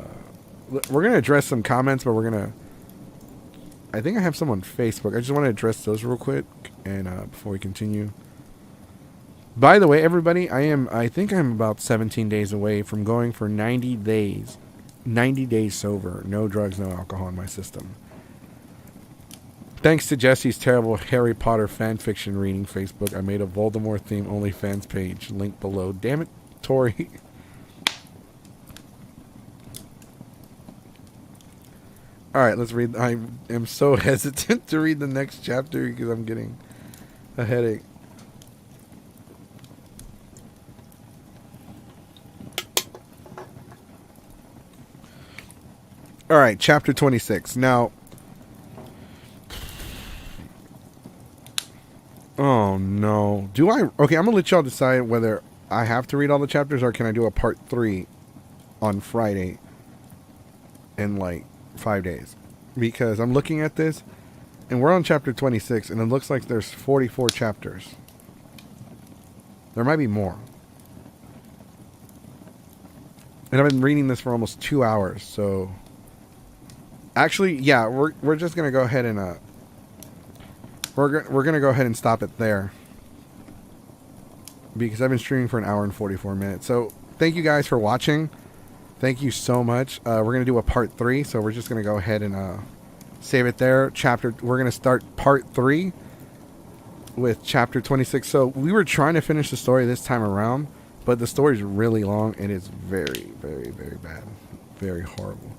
we're going to address some comments, but we're going to... I think I have some on Facebook. I just want to address those real quick and before we continue. By the way, everybody, I think I'm about 17 days away from going for 90 days. 90 days sober. No drugs, no alcohol in my system. Thanks to Jesse's terrible Harry Potter fanfiction reading Facebook, I made a Voldemort-themed OnlyFans page. Link below. Damn it, Tori. All right, let's read. I am so hesitant to read the next chapter because I'm getting a headache. All right, chapter 26. Now, oh no. Do I? Okay, I'm going to let y'all decide whether I have to read all the chapters or can I do a part 3 on Friday in like 5 days. Because I'm looking at this and we're on chapter 26 and it looks like there's 44 chapters. There might be more. And I've been reading this for almost 2 hours, so actually, yeah, we're just going to go ahead and we're going to go ahead and stop it there. Because I've been streaming for an hour and 44 minutes. So, thank you guys for watching. Thank you so much. We're going to do a part 3, so we're just going to go ahead and save it there. We're going to start part 3 with chapter 26. So, we were trying to finish the story this time around, but the story is really long and it's very, very, very bad. Very horrible.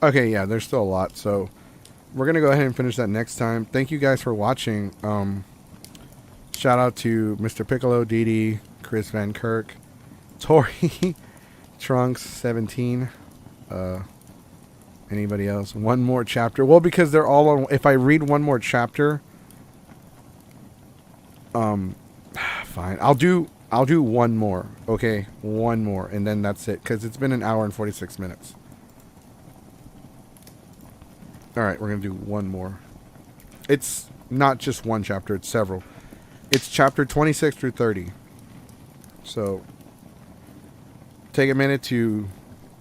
Okay, yeah, there's still a lot, so we're going to go ahead and finish that next time. Thank you guys for watching. Shout out to Mr. Piccolo, Didi, Chris Van Kirk, Tori, Trunks, 17. Anybody else? One more chapter. Well, because they're all on... If I read one more chapter... fine. I'll do one more. Okay? One more. And then that's it. Because it's been an hour and 46 minutes. Alright, we're going to do one more. It's not just one chapter. It's several. It's chapter 26 through 30. So, take a minute to,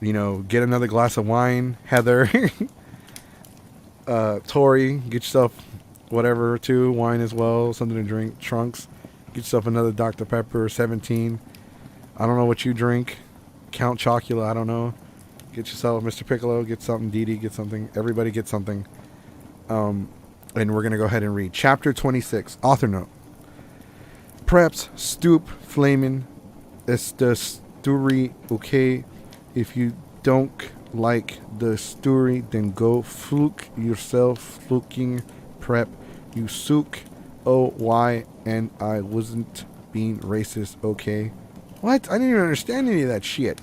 you know, get another glass of wine. Heather. Tori, get yourself whatever too. Wine as well. Something to drink. Trunks, get yourself another Dr. Pepper. 17. I don't know what you drink. Count Chocula, I don't know. Get yourself Mr. Piccolo, get something. Didi, get something. Everybody get something. And we're going to go ahead and read. Chapter 26. Author note. Perhaps stoop flamin' is the story okay. If you don't like the story, then go fluke yourself. Fluking prep. You sook. Oh, why? And I wasn't being racist, okay? What? I didn't even understand any of that shit.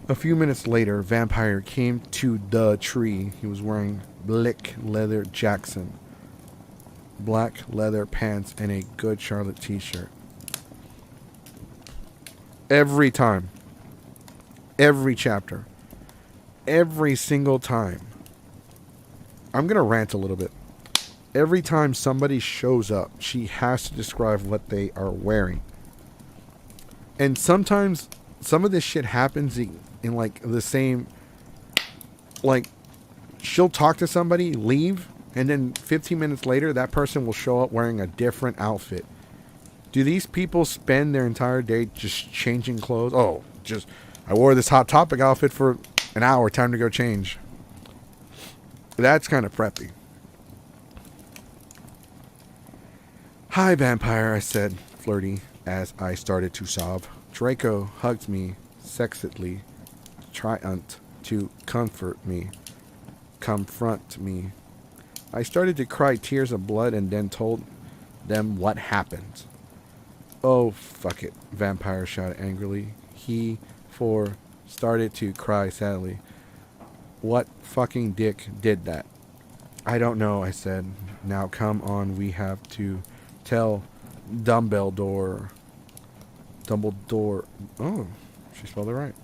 A few minutes later, Vampire came to the tree. He was wearing black leather Jackson, black leather pants, and a Good Charlotte t-shirt. Every time, every chapter, every single time, I'm going to rant a little bit. Every time somebody shows up, she has to describe what they are wearing. And sometimes some of this shit happens in like the same, like she'll talk to somebody, leave, and then 15 minutes later that person will show up wearing a different outfit. Do these people spend their entire day just changing clothes? Oh, just I wore this Hot Topic outfit for an hour, time to go change. That's kind of preppy. Hi, Vampire, I said, flirty, as I started to sob. Draco hugged me sexedly, triumphant to confront me. I started to cry tears of blood and then told them what happened. Oh, fuck it, Vampire shouted angrily. He started to cry sadly. What fucking dick did that? I don't know, I said. Now come on, we have to tell Dumbledore. Oh, she spelled it right.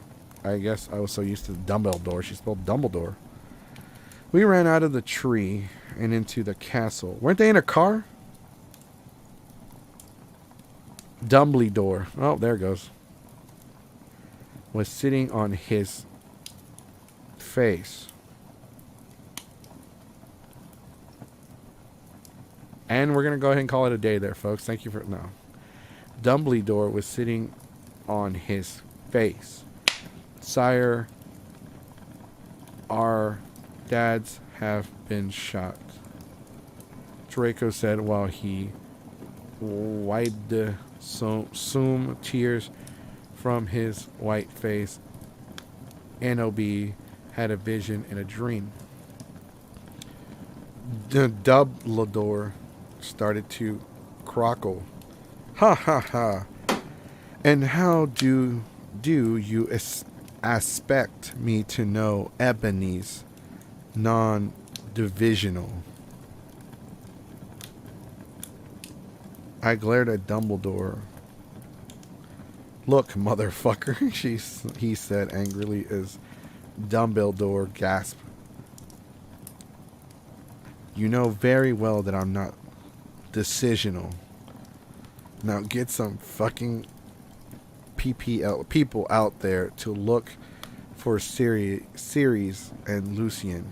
I guess I was so used to Dumbledore, she spelled Dumbledore. We ran out of the tree and into the castle. Weren't they in a car? Dumbledore. Oh, there it goes. Was sitting on his face. And we're going to go ahead and call it a day there, folks. Thank you for... No. Dumbledore was sitting on his face. Sire, our dads have been shot, Draco said while he wiped some tears from his white face. Anobi had a vision in a dream. The Dumbledore started to crackle. Ha ha ha. And how do you expect me to know Ebony's non-divisional? I glared at Dumbledore. Look, motherfucker, he said angrily as Dumbledore gasped. You know very well that I'm not decisional. Now get some fucking people out there to look for Ceres and Lucian.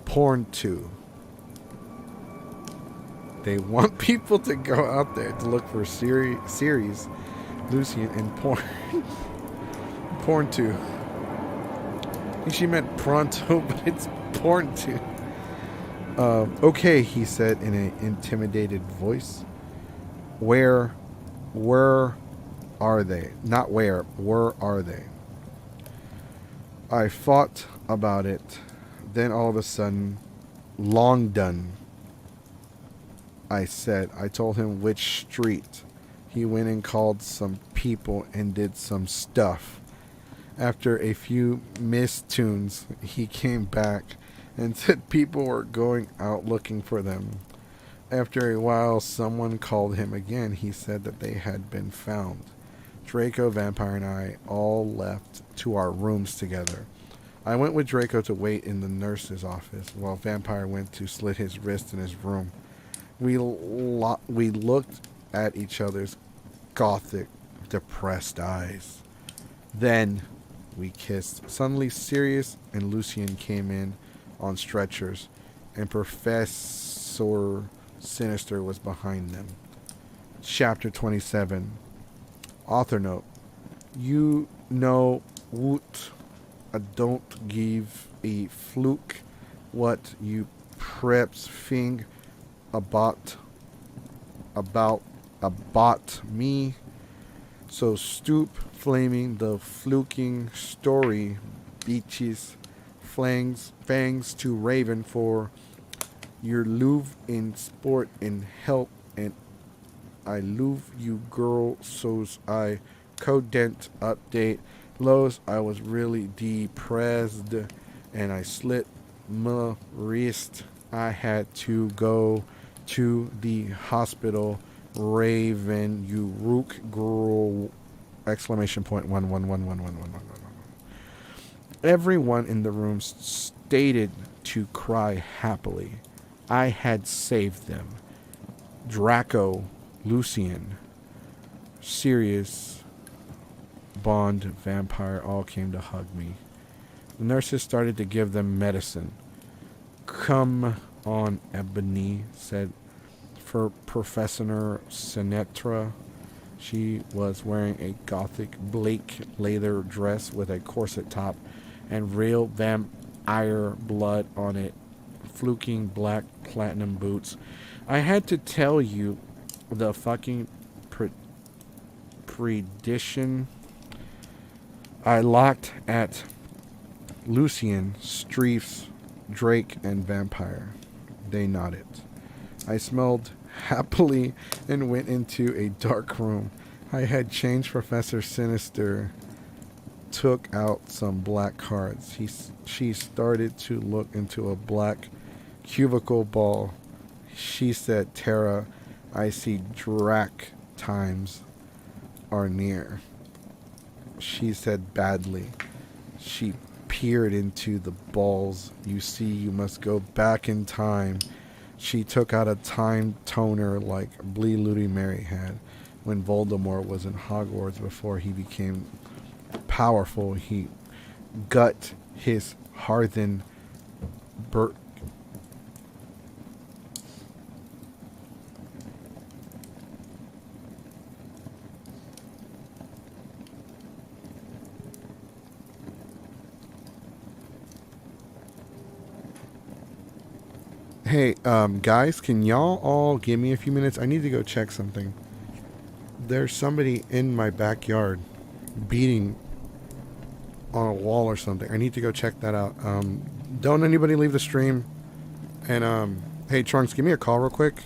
Porn 2. They want people to go out there to look for Ceres, Lucian, and porn. Porn 2. I think she meant pronto, but it's porn 2. Okay, he said in an intimidated voice. Where are they? Not where are they? I thought about it. Then all of a sudden, long done. I said. I told him which street. He went and called some people and did some stuff. After a few missed tunes, he came back and said people were going out looking for them. After a while, someone called him again. He said that they had been found. Draco, Vampire, and I all left to our rooms together. I went with Draco to wait in the nurse's office, while Vampire went to slit his wrist in his room. We looked at each other's gothic, depressed eyes. Then we kissed. Suddenly, Sirius and Lucian came in on stretchers, and Professor Sinister was behind them. Chapter 27. Author note. You know what? I don't give a fluke what you preps think about me. So stoop flaming the fluking story beaches fangs to Raven for your love in sport and help, and I love you girl so's I codent update Lowe's. I was really depressed and I slit my wrist. I had to go to the hospital. Raven, you rook girl! Exclamation point 111111111. Everyone in the room stated to cry happily. I had saved them. Draco, Lucian, Sirius, Bond, Vampire all came to hug me. The nurses started to give them medicine. Come on, Ebony, said for Professor Sinatra. She was wearing a gothic Blake leather dress with a corset top and real vampire blood on it, fluking black platinum boots. I had to tell you the fucking prediction. I looked at Lucian, Streefs, Drake, and Vampire. They nodded. I smelled happily and went into a dark room. I had changed. Professor Sinister took out some black cards. She started to look into a black cubicle ball. She said, Tara, I see Drac times are near. She said badly. She peered into the balls. You see, you must go back in time. She took out a time toner like Blee Ludi Mary had when Voldemort was in Hogwarts before he became powerful. He gut his hearthen Hey, guys, can y'all all give me a few minutes? I need to go check something. There's somebody in my backyard beating on a wall or something. I need to go check that out. Don't anybody leave the stream. And, hey, Trunks, give me a call real quick.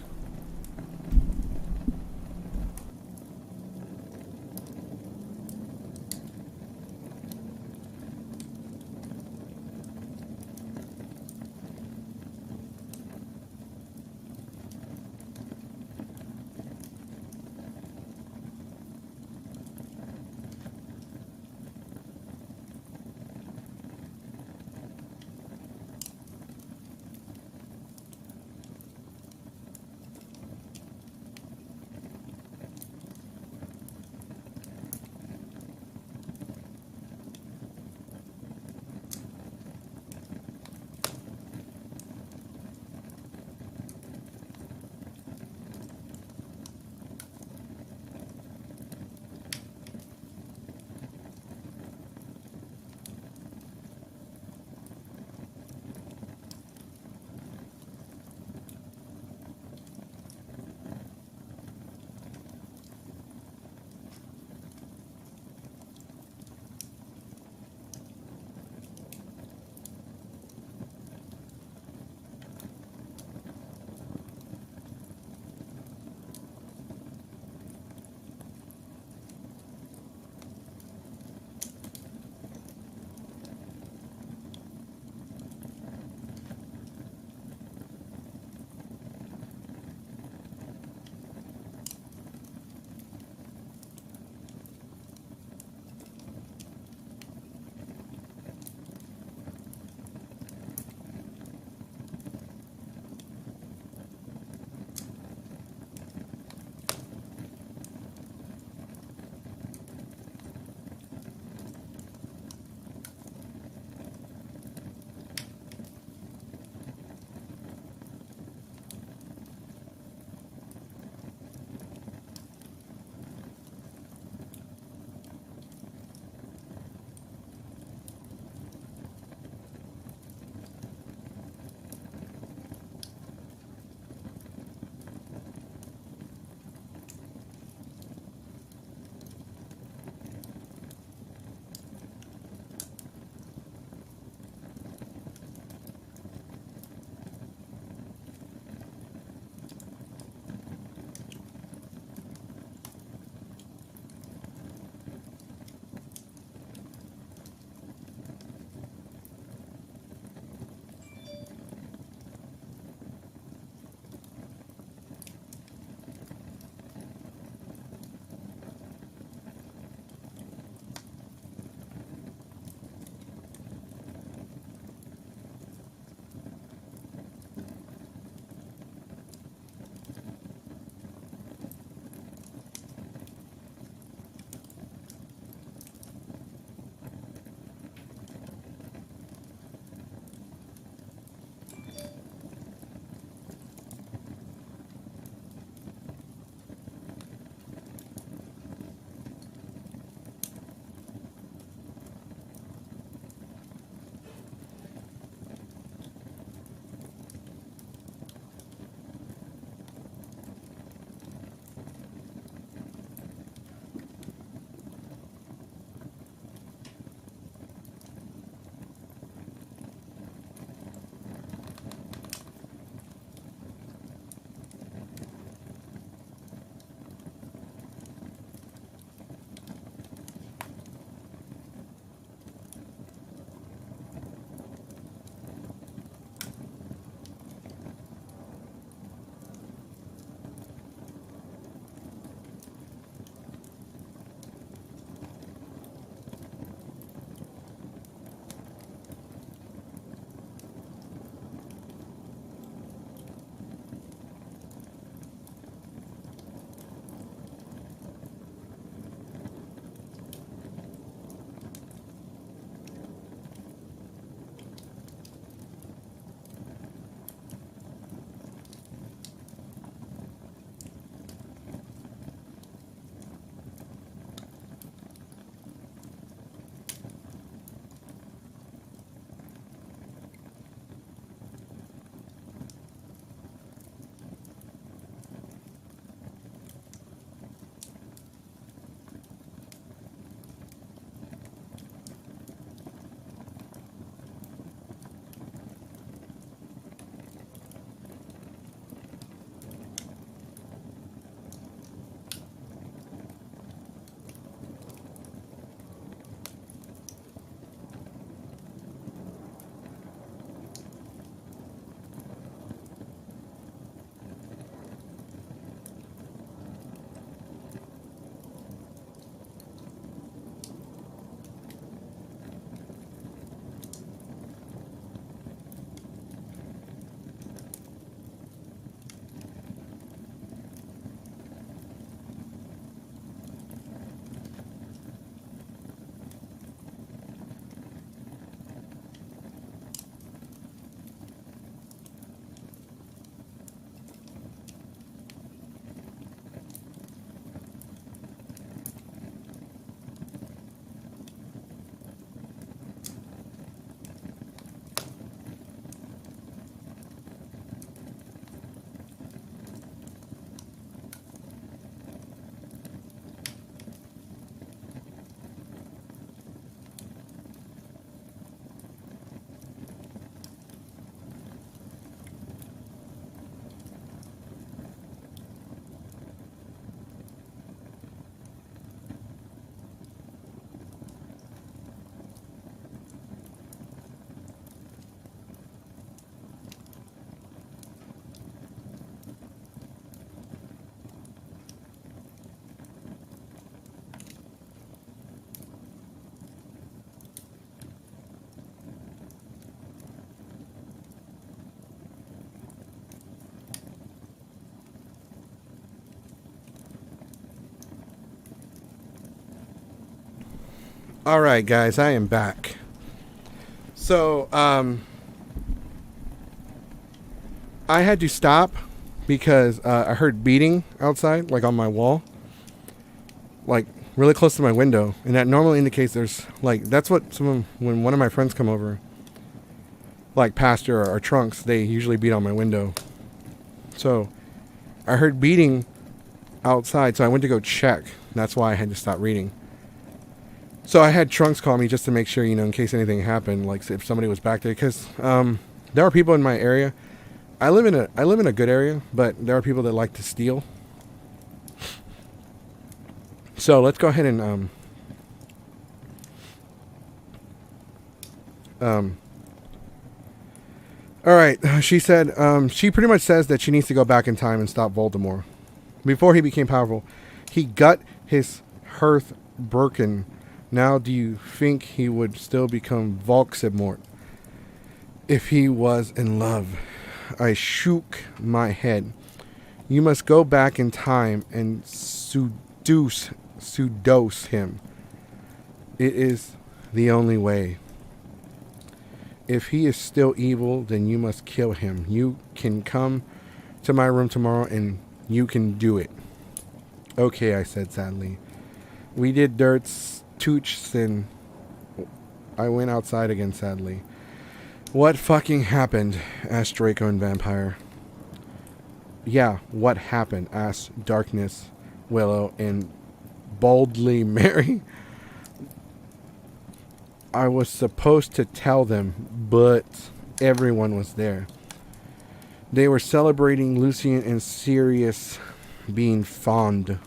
All right, guys, I am back. So, I had to stop because I heard beating outside, like on my wall, like really close to my window, and that normally indicates there's like that's what when one of my friends come over, like Pastor or Trunks, they usually beat on my window. So, I heard beating outside, so I went to go check. That's why I had to stop reading. So I had Trunks call me just to make sure, in case anything happened, like if somebody was back there, because there are people in my area. I live in a good area, but there are people that like to steal. So let's go ahead and all right. She said she pretty much says that she needs to go back in time and stop Voldemort. Before he became powerful, he got his hearth broken. Now do you think he would still become Voldemort if he was in love? I shook my head. You must go back in time and seduce him. It is the only way. If he is still evil, then you must kill him. You can come to my room tomorrow and you can do it. Okay, I said sadly. We did Dirt's Tooch and I went outside again sadly. What fucking happened? Asked Draco and Vampire. Yeah, what happened? Asked Darkness, Willow, and Boldly Mary. I was supposed to tell them, but everyone was there. They were celebrating Lucian and Sirius being fond.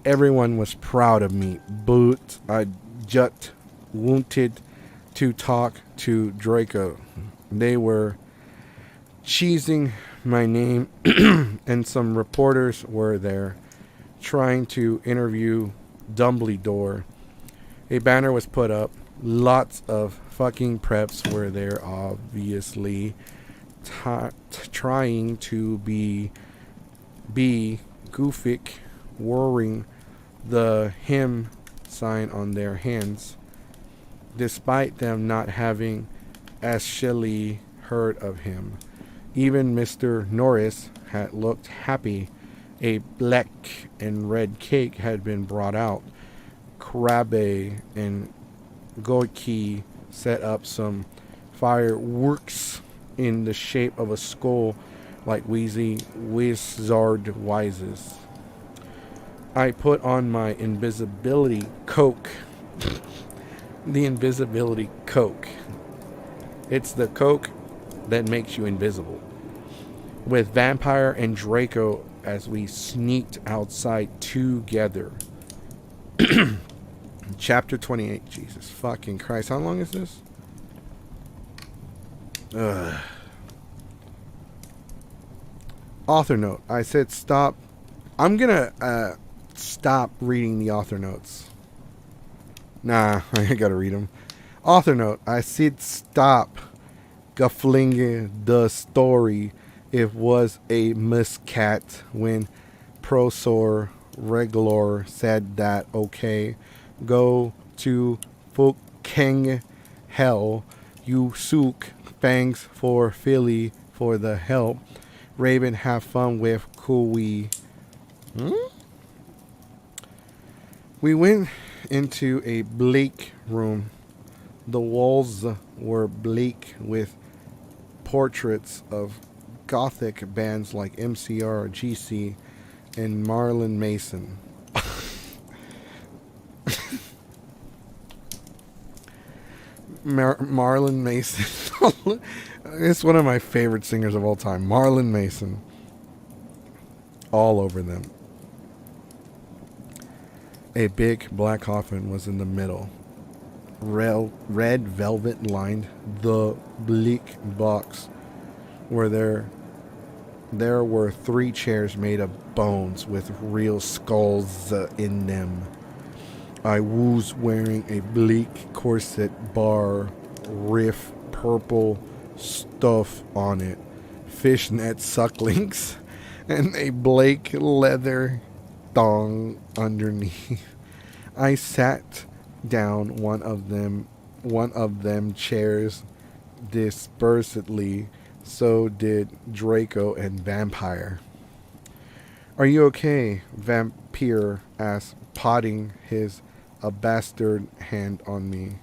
Everyone was proud of me, but I just wanted to talk to Draco. They were cheesing my name, and some reporters were there trying to interview Dumbledore. A banner was put up. Lots of fucking preps were there, obviously, trying to be goofic, wearing the him sign on their hands, despite them not having actually heard of him. Even Mr. Norris had looked happy. A black and red cake had been brought out. Krabbe and Gorky set up some fireworks in the shape of a skull like Wheezy Wizard Wises. I put on my invisibility coat. The invisibility coat. It's the coat that makes you invisible. With Vampire and Draco as we sneaked outside together. Chapter 28. Jesus fucking Christ. How long is this? Author note. I said stop. I'm gonna stop reading the author notes. Nah, I gotta read them. Author note. I said stop guffling the story. It was a miscat when Professor Regular said that. Okay, go to fucking hell. You sook. Thanks for Philly for the help. Raven, have fun with Kui. We went into a bleak room. The walls were bleak with portraits of gothic bands like MCR, GC, and Marlon Mason. Marlon Mason. It's one of my favorite singers of all time. Marlon Mason. All over them. A big black coffin was in the middle. Red velvet lined the bleak box where there were 3 chairs made of bones with real skulls in them. I was wearing a bleak corset bar riff purple stuff on it, fishnet sucklings, and a black leather thong underneath. I sat down one of them chairs dispersedly. So did Draco and Vampire. Are you okay? Vampire asked, potting his a bastard hand on me.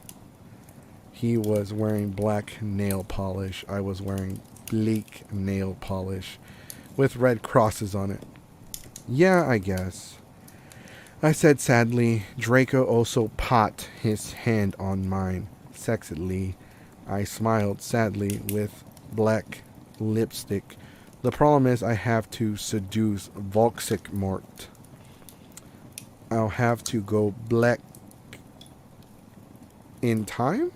He was wearing black nail polish. I was wearing bleak nail polish with red crosses on it. Yeah, I guess, I said sadly. Draco also put his hand on mine sexily. I smiled sadly with black lipstick. The problem is I have to seduce Volksik I'll have to go black in time?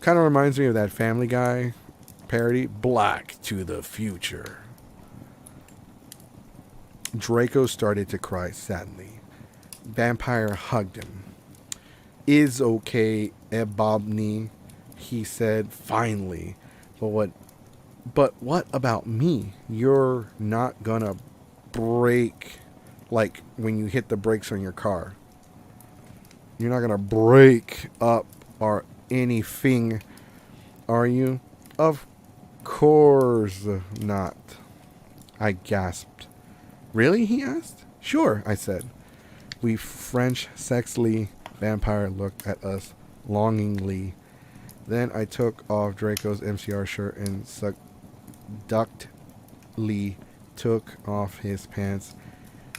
Kind of reminds me of that Family Guy parody, Black to the Future. Draco started to cry sadly. Vampire hugged him. Is okay, Ebobni, he said finally. But what about me? You're not gonna break like when you hit the brakes on your car. You're not gonna break up or anything, are you? Of course not, I gasped. Really? He asked. Sure, I said. We French sexily. Vampire looked at us longingly. Then I took off Draco's MCR shirt and seductively took off his pants.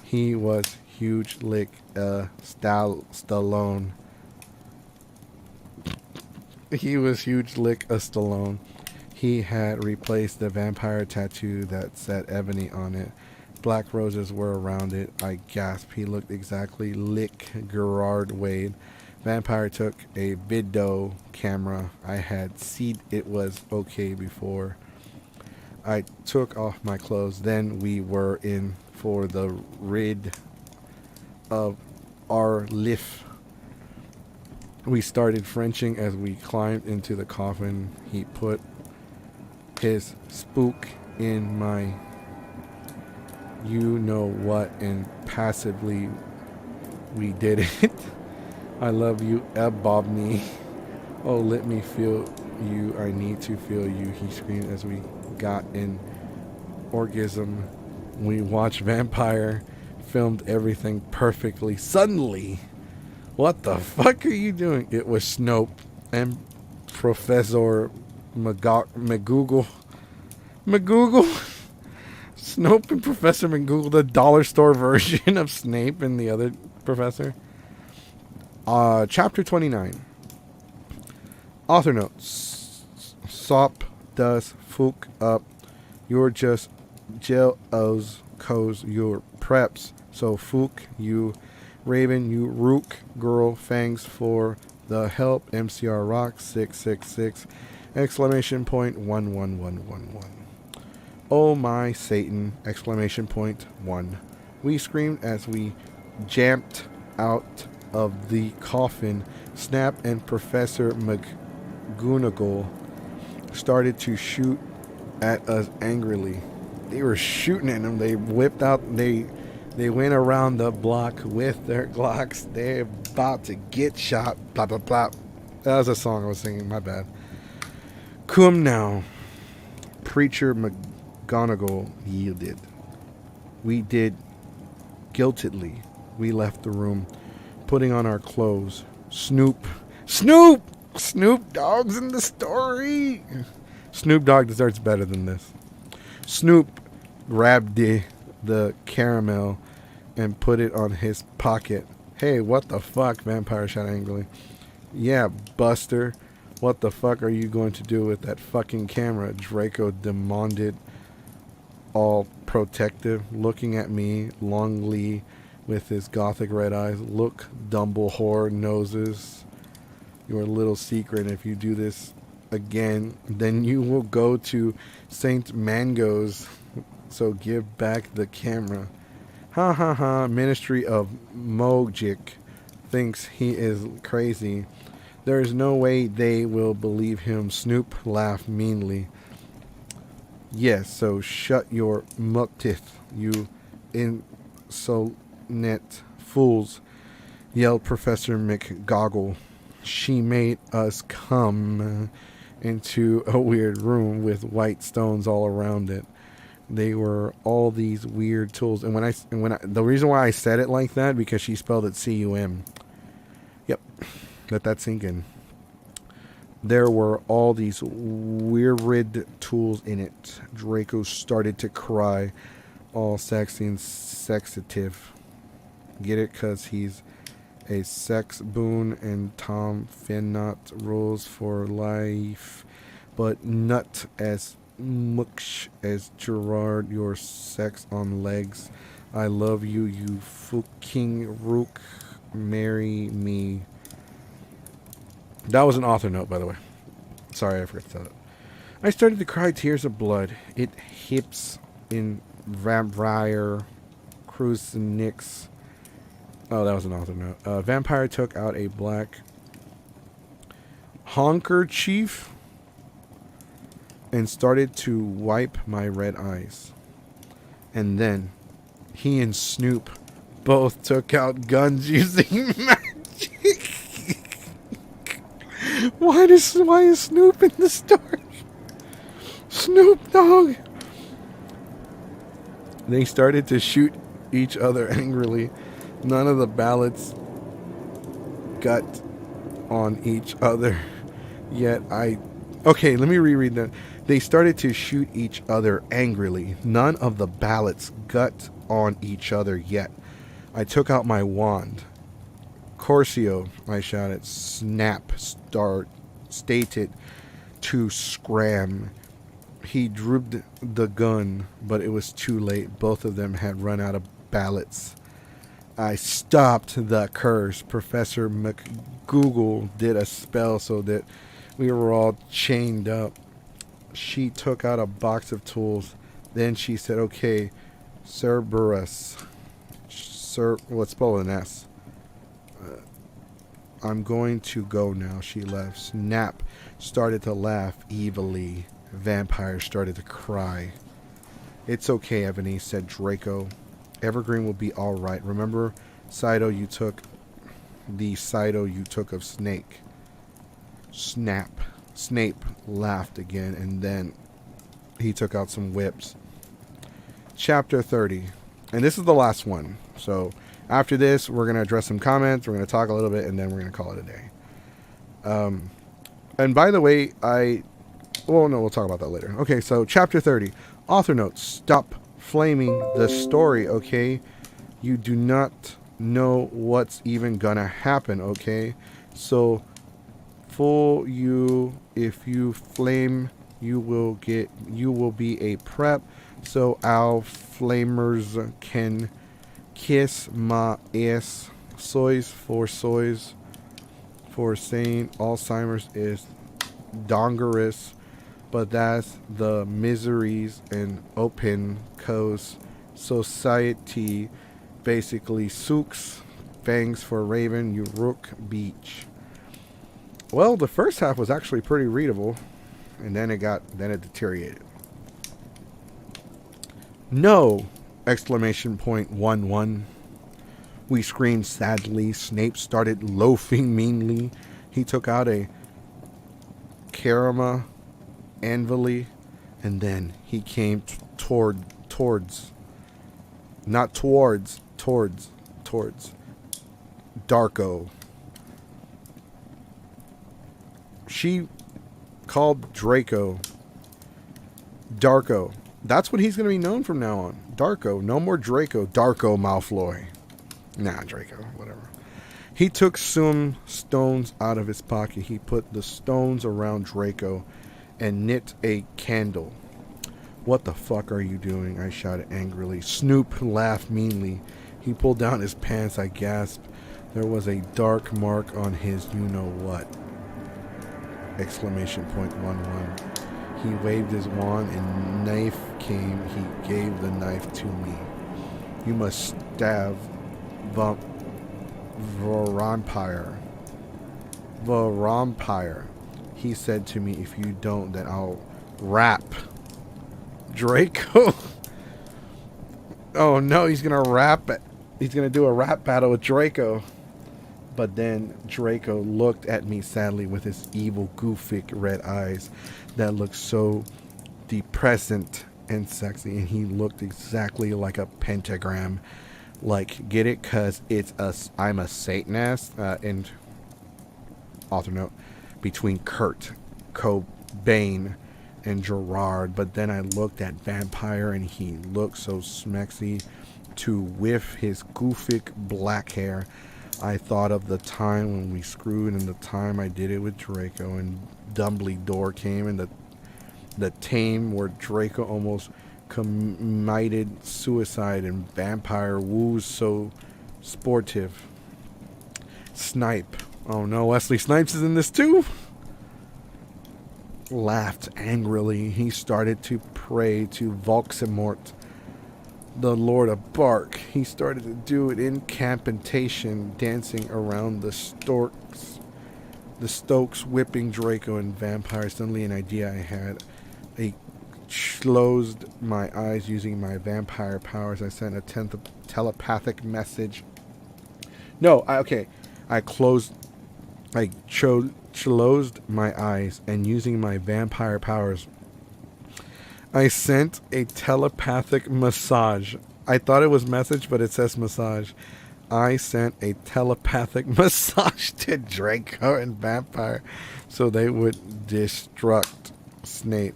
He was huge like a Stallone. He was huge like a Stallone. He had replaced the vampire tattoo that said Ebony on it. Black roses were around it. I gasped. He looked exactly like Gerard Wade. Vampire took a video camera. I had seen it was okay before. I took off my clothes. Then we were in for the rid of our lift. We started Frenching as we climbed into the coffin. He put his spook in my you know what, and passively we did it. I love you, Ebobni. Oh, let me feel you. I need to feel you, he screamed as we got in orgasm. We watched Vampire, filmed everything perfectly. Suddenly, what the fuck are you doing? It was Snope and Professor McGoogle. Snope and Professor McGoogle, the dollar store version of Snape and the other professor. Chapter 29. Author notes. Sop does fook up. You're just jealous cause you're preps. So fook you. Raven, you rook girl. Thanks for the help. MCR Rock 666. Exclamation point 11111. Oh my Satan! Exclamation point 1. We screamed as we jumped out of the coffin. Snap and Professor McGonagall started to shoot at us angrily. They were shooting at them. They whipped out. They went around the block with their Glocks. They're about to get shot. Blah blah blah. That was a song I was singing. My bad. Come now, Preacher McGonagall yielded. We did guiltily. We left the room, putting on our clothes. Snoop Dogg's in the story. Snoop Dogg deserves better than this. Snoop grabbed the caramel and put it on his pocket. Hey, what the fuck? Vampire shot angrily. Yeah, Buster. What the fuck are you going to do with that fucking camera? Draco demanded, all protective, looking at me longly with his gothic red eyes. Look, Dumbledore noses. Your little secret. If you do this again, then you will go to Saint Mango's. So give back the camera. Ha ha ha. Ministry of Mogic thinks he is crazy. There is no way they will believe him. Snoop laughed meanly. Yes, so shut your muck teeth, you insolent fools. yelled Professor McGoggle. She made us come into a weird room with white stones all around it. They were all these weird tools, and the reason why I said it like that because she spelled it C-U-M. Yep, let that sink in. There were all these weird tools in it. Draco started to cry, all sexy and sexative. Get it? 'Cause he's a sex boon and Tom Finnot rules for life, but not as much as Gerard, your sex on legs. I love you, you fucking rook. Marry me. That was an author note, by the way. Sorry, I forgot to tell it. I started to cry tears of blood. It hips in vampire crucifix. Oh, that was an author note. Vampire took out a black handkerchief and started to wipe my red eyes. And then he and Snoop both took out guns using magic. Why is Snoop in the story? Snoop Dogg. They started to shoot each other angrily. None of the ballots got on each other. Yet okay, let me reread that. They started to shoot each other angrily. None of the ballots got on each other yet. I took out my wand. Corcio, I shouted. Snap, stated to scram. He dropped the gun, but it was too late. Both of them had run out of ballots. I stopped the curse. Professor McGoogle did a spell so that we were all chained up. She took out a box of tools. Then she said, okay, Cerberus. Let's spell an S. I'm going to go now. She left. Snap started to laugh evilly. Vampire started to cry. It's okay, Ebony, said Draco. Evergreen will be all right. Remember Saito you took of Snake. Snap. Snape laughed again, and then he took out some whips. Chapter 30. And this is the last one. So after this, we're going to address some comments. We're going to talk a little bit, and then we're going to call it a day. And by the way, we'll talk about that later. Okay, so chapter 30. Author notes. Stop flaming the story, okay? You do not know what's even gonna happen, okay? So, fool you, if you flame, you will be a prep, so our flamers can kiss my ass. Soys for saying Alzheimer's is dangerous. But that's the miseries and open coast society. Basically, Sooks, Fangs for Raven, you Rook Beach. Well, the first half was actually pretty readable, and then it deteriorated. No! Exclamation point 1-1. We screamed sadly. Snape started loafing meanly. He took out a karama anvilly, and then he came towards Darko. She called Draco Darko. That's what he's going to be known from now on. Darko. No more Draco. Darko Malfoy. Nah, Draco. Whatever. He took some stones out of his pocket. He put the stones around Draco and knit a candle. What the fuck are you doing? I shouted angrily. Snoop laughed meanly. He pulled down his pants. I gasped. There was a dark mark on his you-know-what. Exclamation point 1-1. He waved his wand and knife came. He gave the knife to me. You must stab vampire. He said to me, if you don't, then I'll rap. Draco. Oh no, he's gonna rap it. He's gonna do a rap battle with Draco. But then Draco looked at me sadly with his evil, goofy red eyes that looked so depressant and sexy, and he looked exactly like a pentagram. Like, get it? Cause I'm a Satanist. And author note, between Kurt Cobain and Gerard. But then I looked at Vampire, and he looked so smexy too with his goofy black hair. I thought of the time when we screwed, and the time I did it with Draco, and Dumbledore came, and the tame where Draco almost committed suicide, and Vampire woos so sportive. Snipe. Oh no, Wesley Snipes is in this too? Laughed angrily. He started to pray to Voldemort, the Lord of Bark. He started to do an incantation, dancing around the Stokes, whipping Draco and Vampire. Suddenly an idea I had. I closed my eyes using my vampire powers. I sent a telepathic message. No, I closed my eyes, and using my vampire powers, I sent a telepathic massage. I thought it was message, but it says massage. I sent a telepathic massage to Draco and Vampire so they would destruct Snape.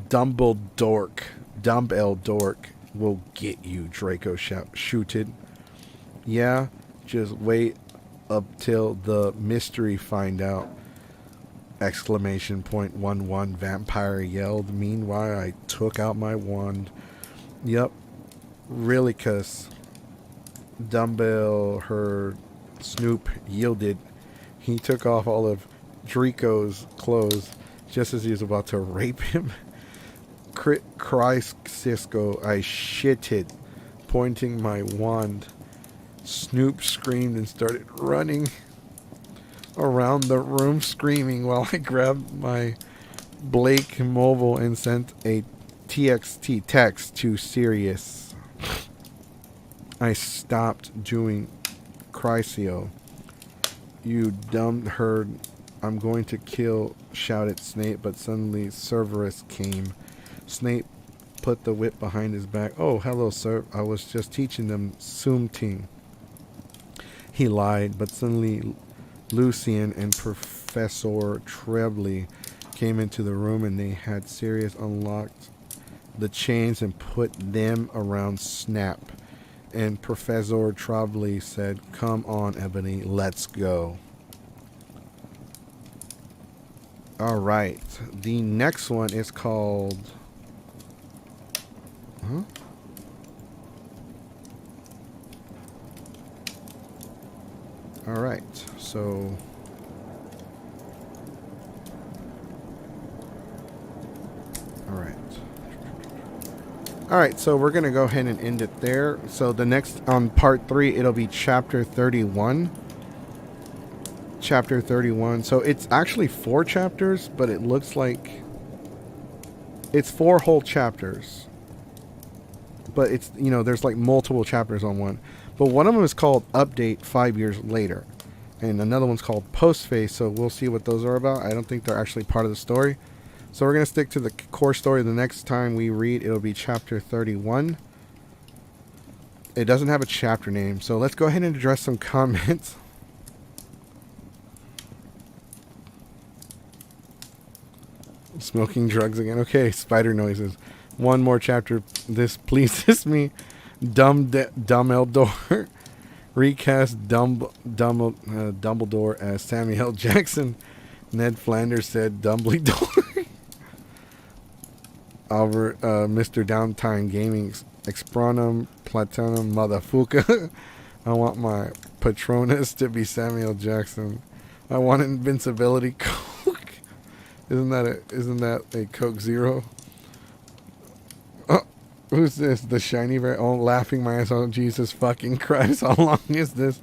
Dumbledore will get you, Draco shouted. Yeah, just wait up till the mystery find out. Exclamation point 11, Vampire yelled. Meanwhile, I took out my wand. Yep, really, cuz Dumbledore heard Snoop yielded. He took off all of Draco's clothes just as he was about to rape him. Christ, Cisco, I shitted, pointing my wand. Snoop screamed and started running around the room screaming while I grabbed my Blake mobile and sent a TXT text to Sirius. I stopped doing Chrysio. You dumb herd, I'm going to kill, shouted Snape, but suddenly Cerberus came. Snape put the whip behind his back. Oh, hello, sir. I was just teaching them Sumting. He lied, but suddenly Lucian and Professor Trebley came into the room, and they had Sirius unlocked the chains and put them around Snap. And Professor Trebley said, "Come on, Ebony, let's go." All right. The next one is called... Huh? All right. So... Alright, so we're going to go ahead and end it there. So the next, on part 3, it'll be chapter 31. Chapter 31. So it's actually 4 chapters, but it looks like it's 4 whole chapters. But it's, you know, there's like multiple chapters on one. But one of them is called Update 5 years later. And another one's called Postface, so we'll see what those are about. I don't think they're actually part of the story. So we're going to stick to the core story. The next time we read, it'll be chapter 31. It doesn't have a chapter name, so let's go ahead and address some comments. Smoking drugs again. Okay, spider noises. One more chapter. This pleases me. Dumbledore. Recast Dumbledore as Samuel L. Jackson. Ned Flanders said Dumbledore. Albert, Mr. Downtime Gaming, Expronum, Platinum, Motherfucker. I want my Patronus to be Samuel Jackson. I want invincibility Coke. Isn't that a Coke Zero? Oh, who's this? The shiny bear? Oh, laughing my ass off. Jesus fucking Christ. How long is this?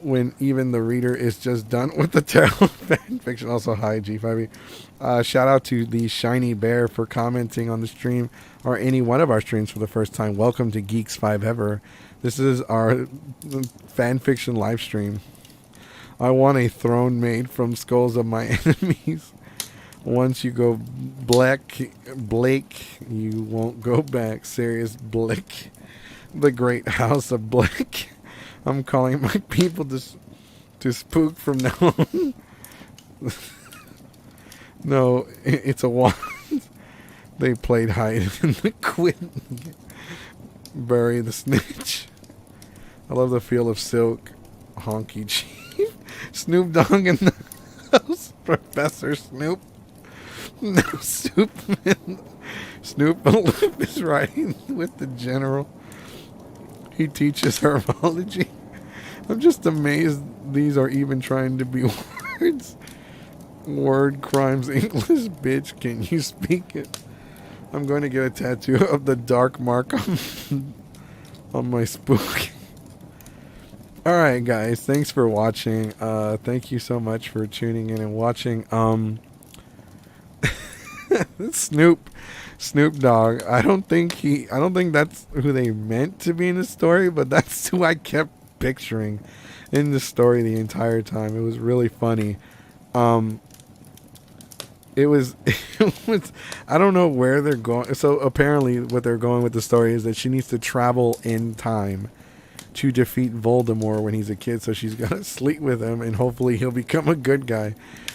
When even the reader is just done with the terrible fan fiction. Also, hi, G5E. Shout out to the Shiny Bear for commenting on the stream or any one of our streams for the first time. Welcome to Geeks 5 Ever. This is our fan fiction live stream. I want a throne made from skulls of my enemies. Once you go Blake, you won't go back. Sirius Blake. The great house of Blake. I'm calling my people to spook from now on. No, it's a wand. They played hide in the quit. Bury the snitch. I love the feel of silk. Honky Chief. Snoop Dogg in the house. Professor Snoop. No, Snoop is riding with the general. He teaches herbology. I'm just amazed these are even trying to be words. Word crimes English, bitch. Can you speak it? I'm going to get a tattoo of the dark mark on my spook. Alright guys, thanks for watching. Thank you so much for tuning in and watching. Snoop Dogg. I don't think that's who they meant to be in the story, but that's who I kept picturing in the story the entire time. It was really funny. It was I don't know where they're going. So apparently what they're going with the story is that she needs to travel in time to defeat Voldemort when he's a kid, so she's gonna sleep with him and hopefully he'll become a good guy.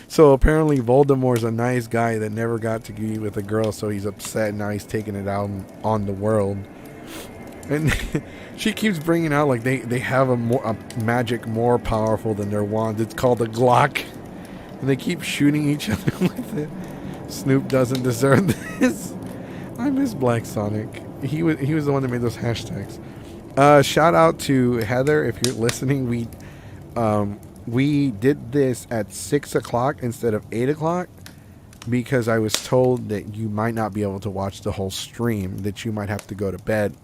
So apparently Voldemort's a nice guy that never got to be with a girl, so he's upset. Now he's taking it out on the world. And she keeps bringing out like they have a magic more powerful than their wand. It's called a Glock, and they keep shooting each other with it. Snoop doesn't deserve this. I miss Black Sonic. He was the one that made those hashtags. Shout out to Heather if you're listening. We did this at 6 o'clock instead of 8 o'clock because I was told that you might not be able to watch the whole stream, that you might have to go to bed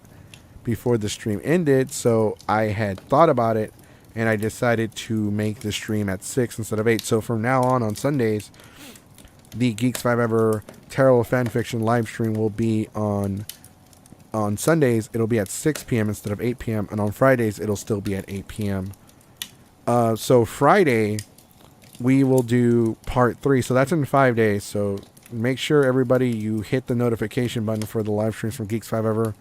before the stream ended. So I had thought about it and I decided to make the stream at 6 instead of 8. So from now on Sundays, the Geeks 5 Ever Terrible Fanfiction live stream will be on Sundays. It'll be at 6 p.m. instead of 8 p.m. And on Fridays, it'll still be at 8 p.m. So Friday, we will do part 3. So that's in 5 days. So make sure everybody, you hit the notification button for the live streams from Geeks 5 Ever.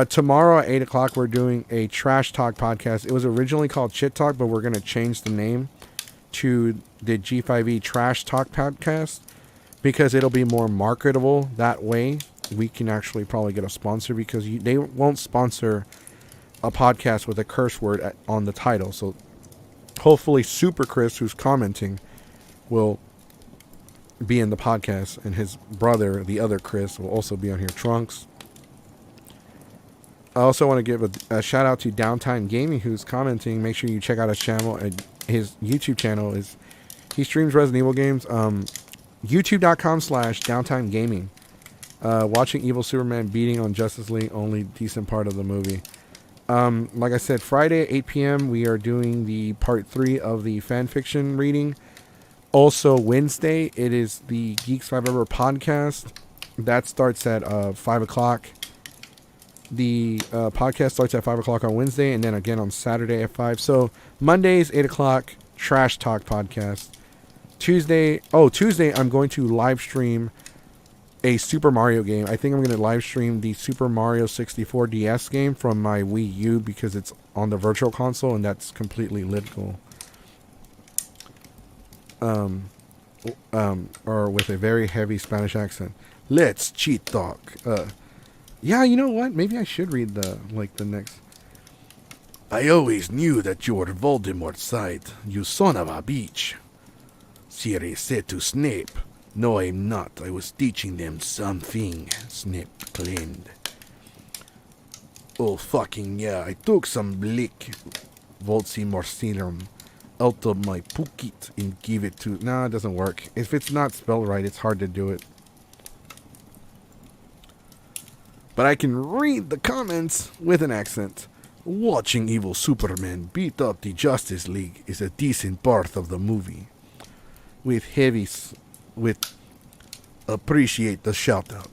Tomorrow at 8 o'clock, we're doing a Trash Talk podcast. It was originally called Chit Talk, but we're going to change the name to the G5E Trash Talk podcast because it'll be more marketable that way. We can actually probably get a sponsor because they won't sponsor a podcast with a curse word on the title. So hopefully Super Chris, who's commenting, will be in the podcast, and his brother, the other Chris, will also be on here. Trunks. I also want to give a shout out to Downtime Gaming, who's commenting. Make sure you check out his channel. His YouTube channel he streams Resident Evil games. YouTube.com/Downtime Gaming. Watching Evil Superman beating on Justice League, only decent part of the movie. Like I said, Friday at 8 p.m. we are doing the part 3 of the fanfiction reading. Also Wednesday, it is the Geeks 5 Ever podcast. That starts at 5 o'clock. The podcast starts at 5 o'clock on Wednesday, and then again on Saturday at 5. So Mondays, 8 o'clock, Trash Talk podcast. Tuesday, I'm going to live stream a Super Mario game. I think I'm going to live stream the Super Mario 64 DS game from my Wii U because it's on the Virtual Console, and that's completely legal. Or with a very heavy Spanish accent. Let's cheat talk. Yeah, you know what? Maybe I should read the next. I always knew that you were Voldemort's side, you son of a bitch. Sirius said to Snape. No, I'm not. I was teaching them something, Snape claimed. Oh, fucking yeah. I took some blick Voldemort serum out of my pocket and give it to... Nah, it doesn't work. If it's not spelled right, it's hard to do it. But I can read the comments with an accent. Watching Evil Superman beat up the Justice League is a decent part of the movie. With appreciate the shout out.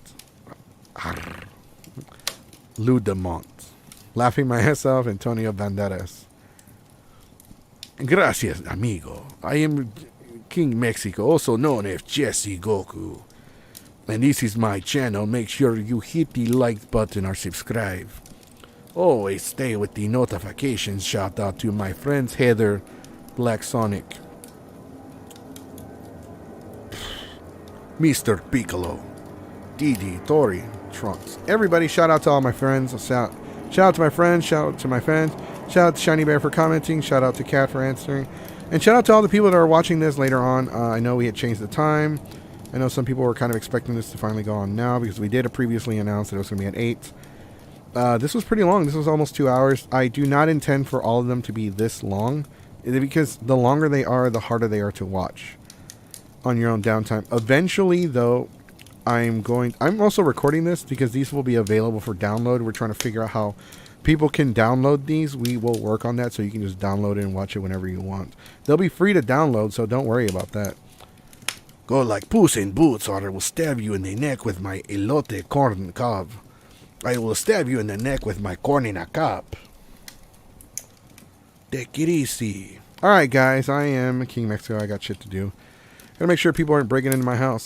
Ludemont. Laughing my ass off, Antonio Banderas. Gracias, amigo. I am King Mexico, also known as Jesse Goku. And this is my channel. Make sure you hit the like button or subscribe. Always stay with the notifications. Shout out to my friends Heather, Black Sonic, Mr. Piccolo, Didi, Tori, Trunks. Everybody, shout out to all my friends. Shout out to my friends. Shout out to my fans. Shout out to Shiny Bear for commenting. Shout out to Kat for answering. And shout out to all the people that are watching this later on. I know we had changed the time. I know some people were kind of expecting this to finally go on now because we did previously announce that it was going to be at 8. This was pretty long. This was almost 2 hours. I do not intend for all of them to be this long because the longer they are, the harder they are to watch on your own downtime. Eventually, though, I'm also recording this because these will be available for download. We're trying to figure out how people can download these. We will work on that so you can just download it and watch it whenever you want. They'll be free to download, so don't worry about that. Go like Puss in Boots or I will stab you in the neck with my elote corn cob. I will stab you in the neck with my corn in a cup. Take it easy. Alright guys, I am King Mexico. I got shit to do. Gotta make sure people aren't breaking into my house.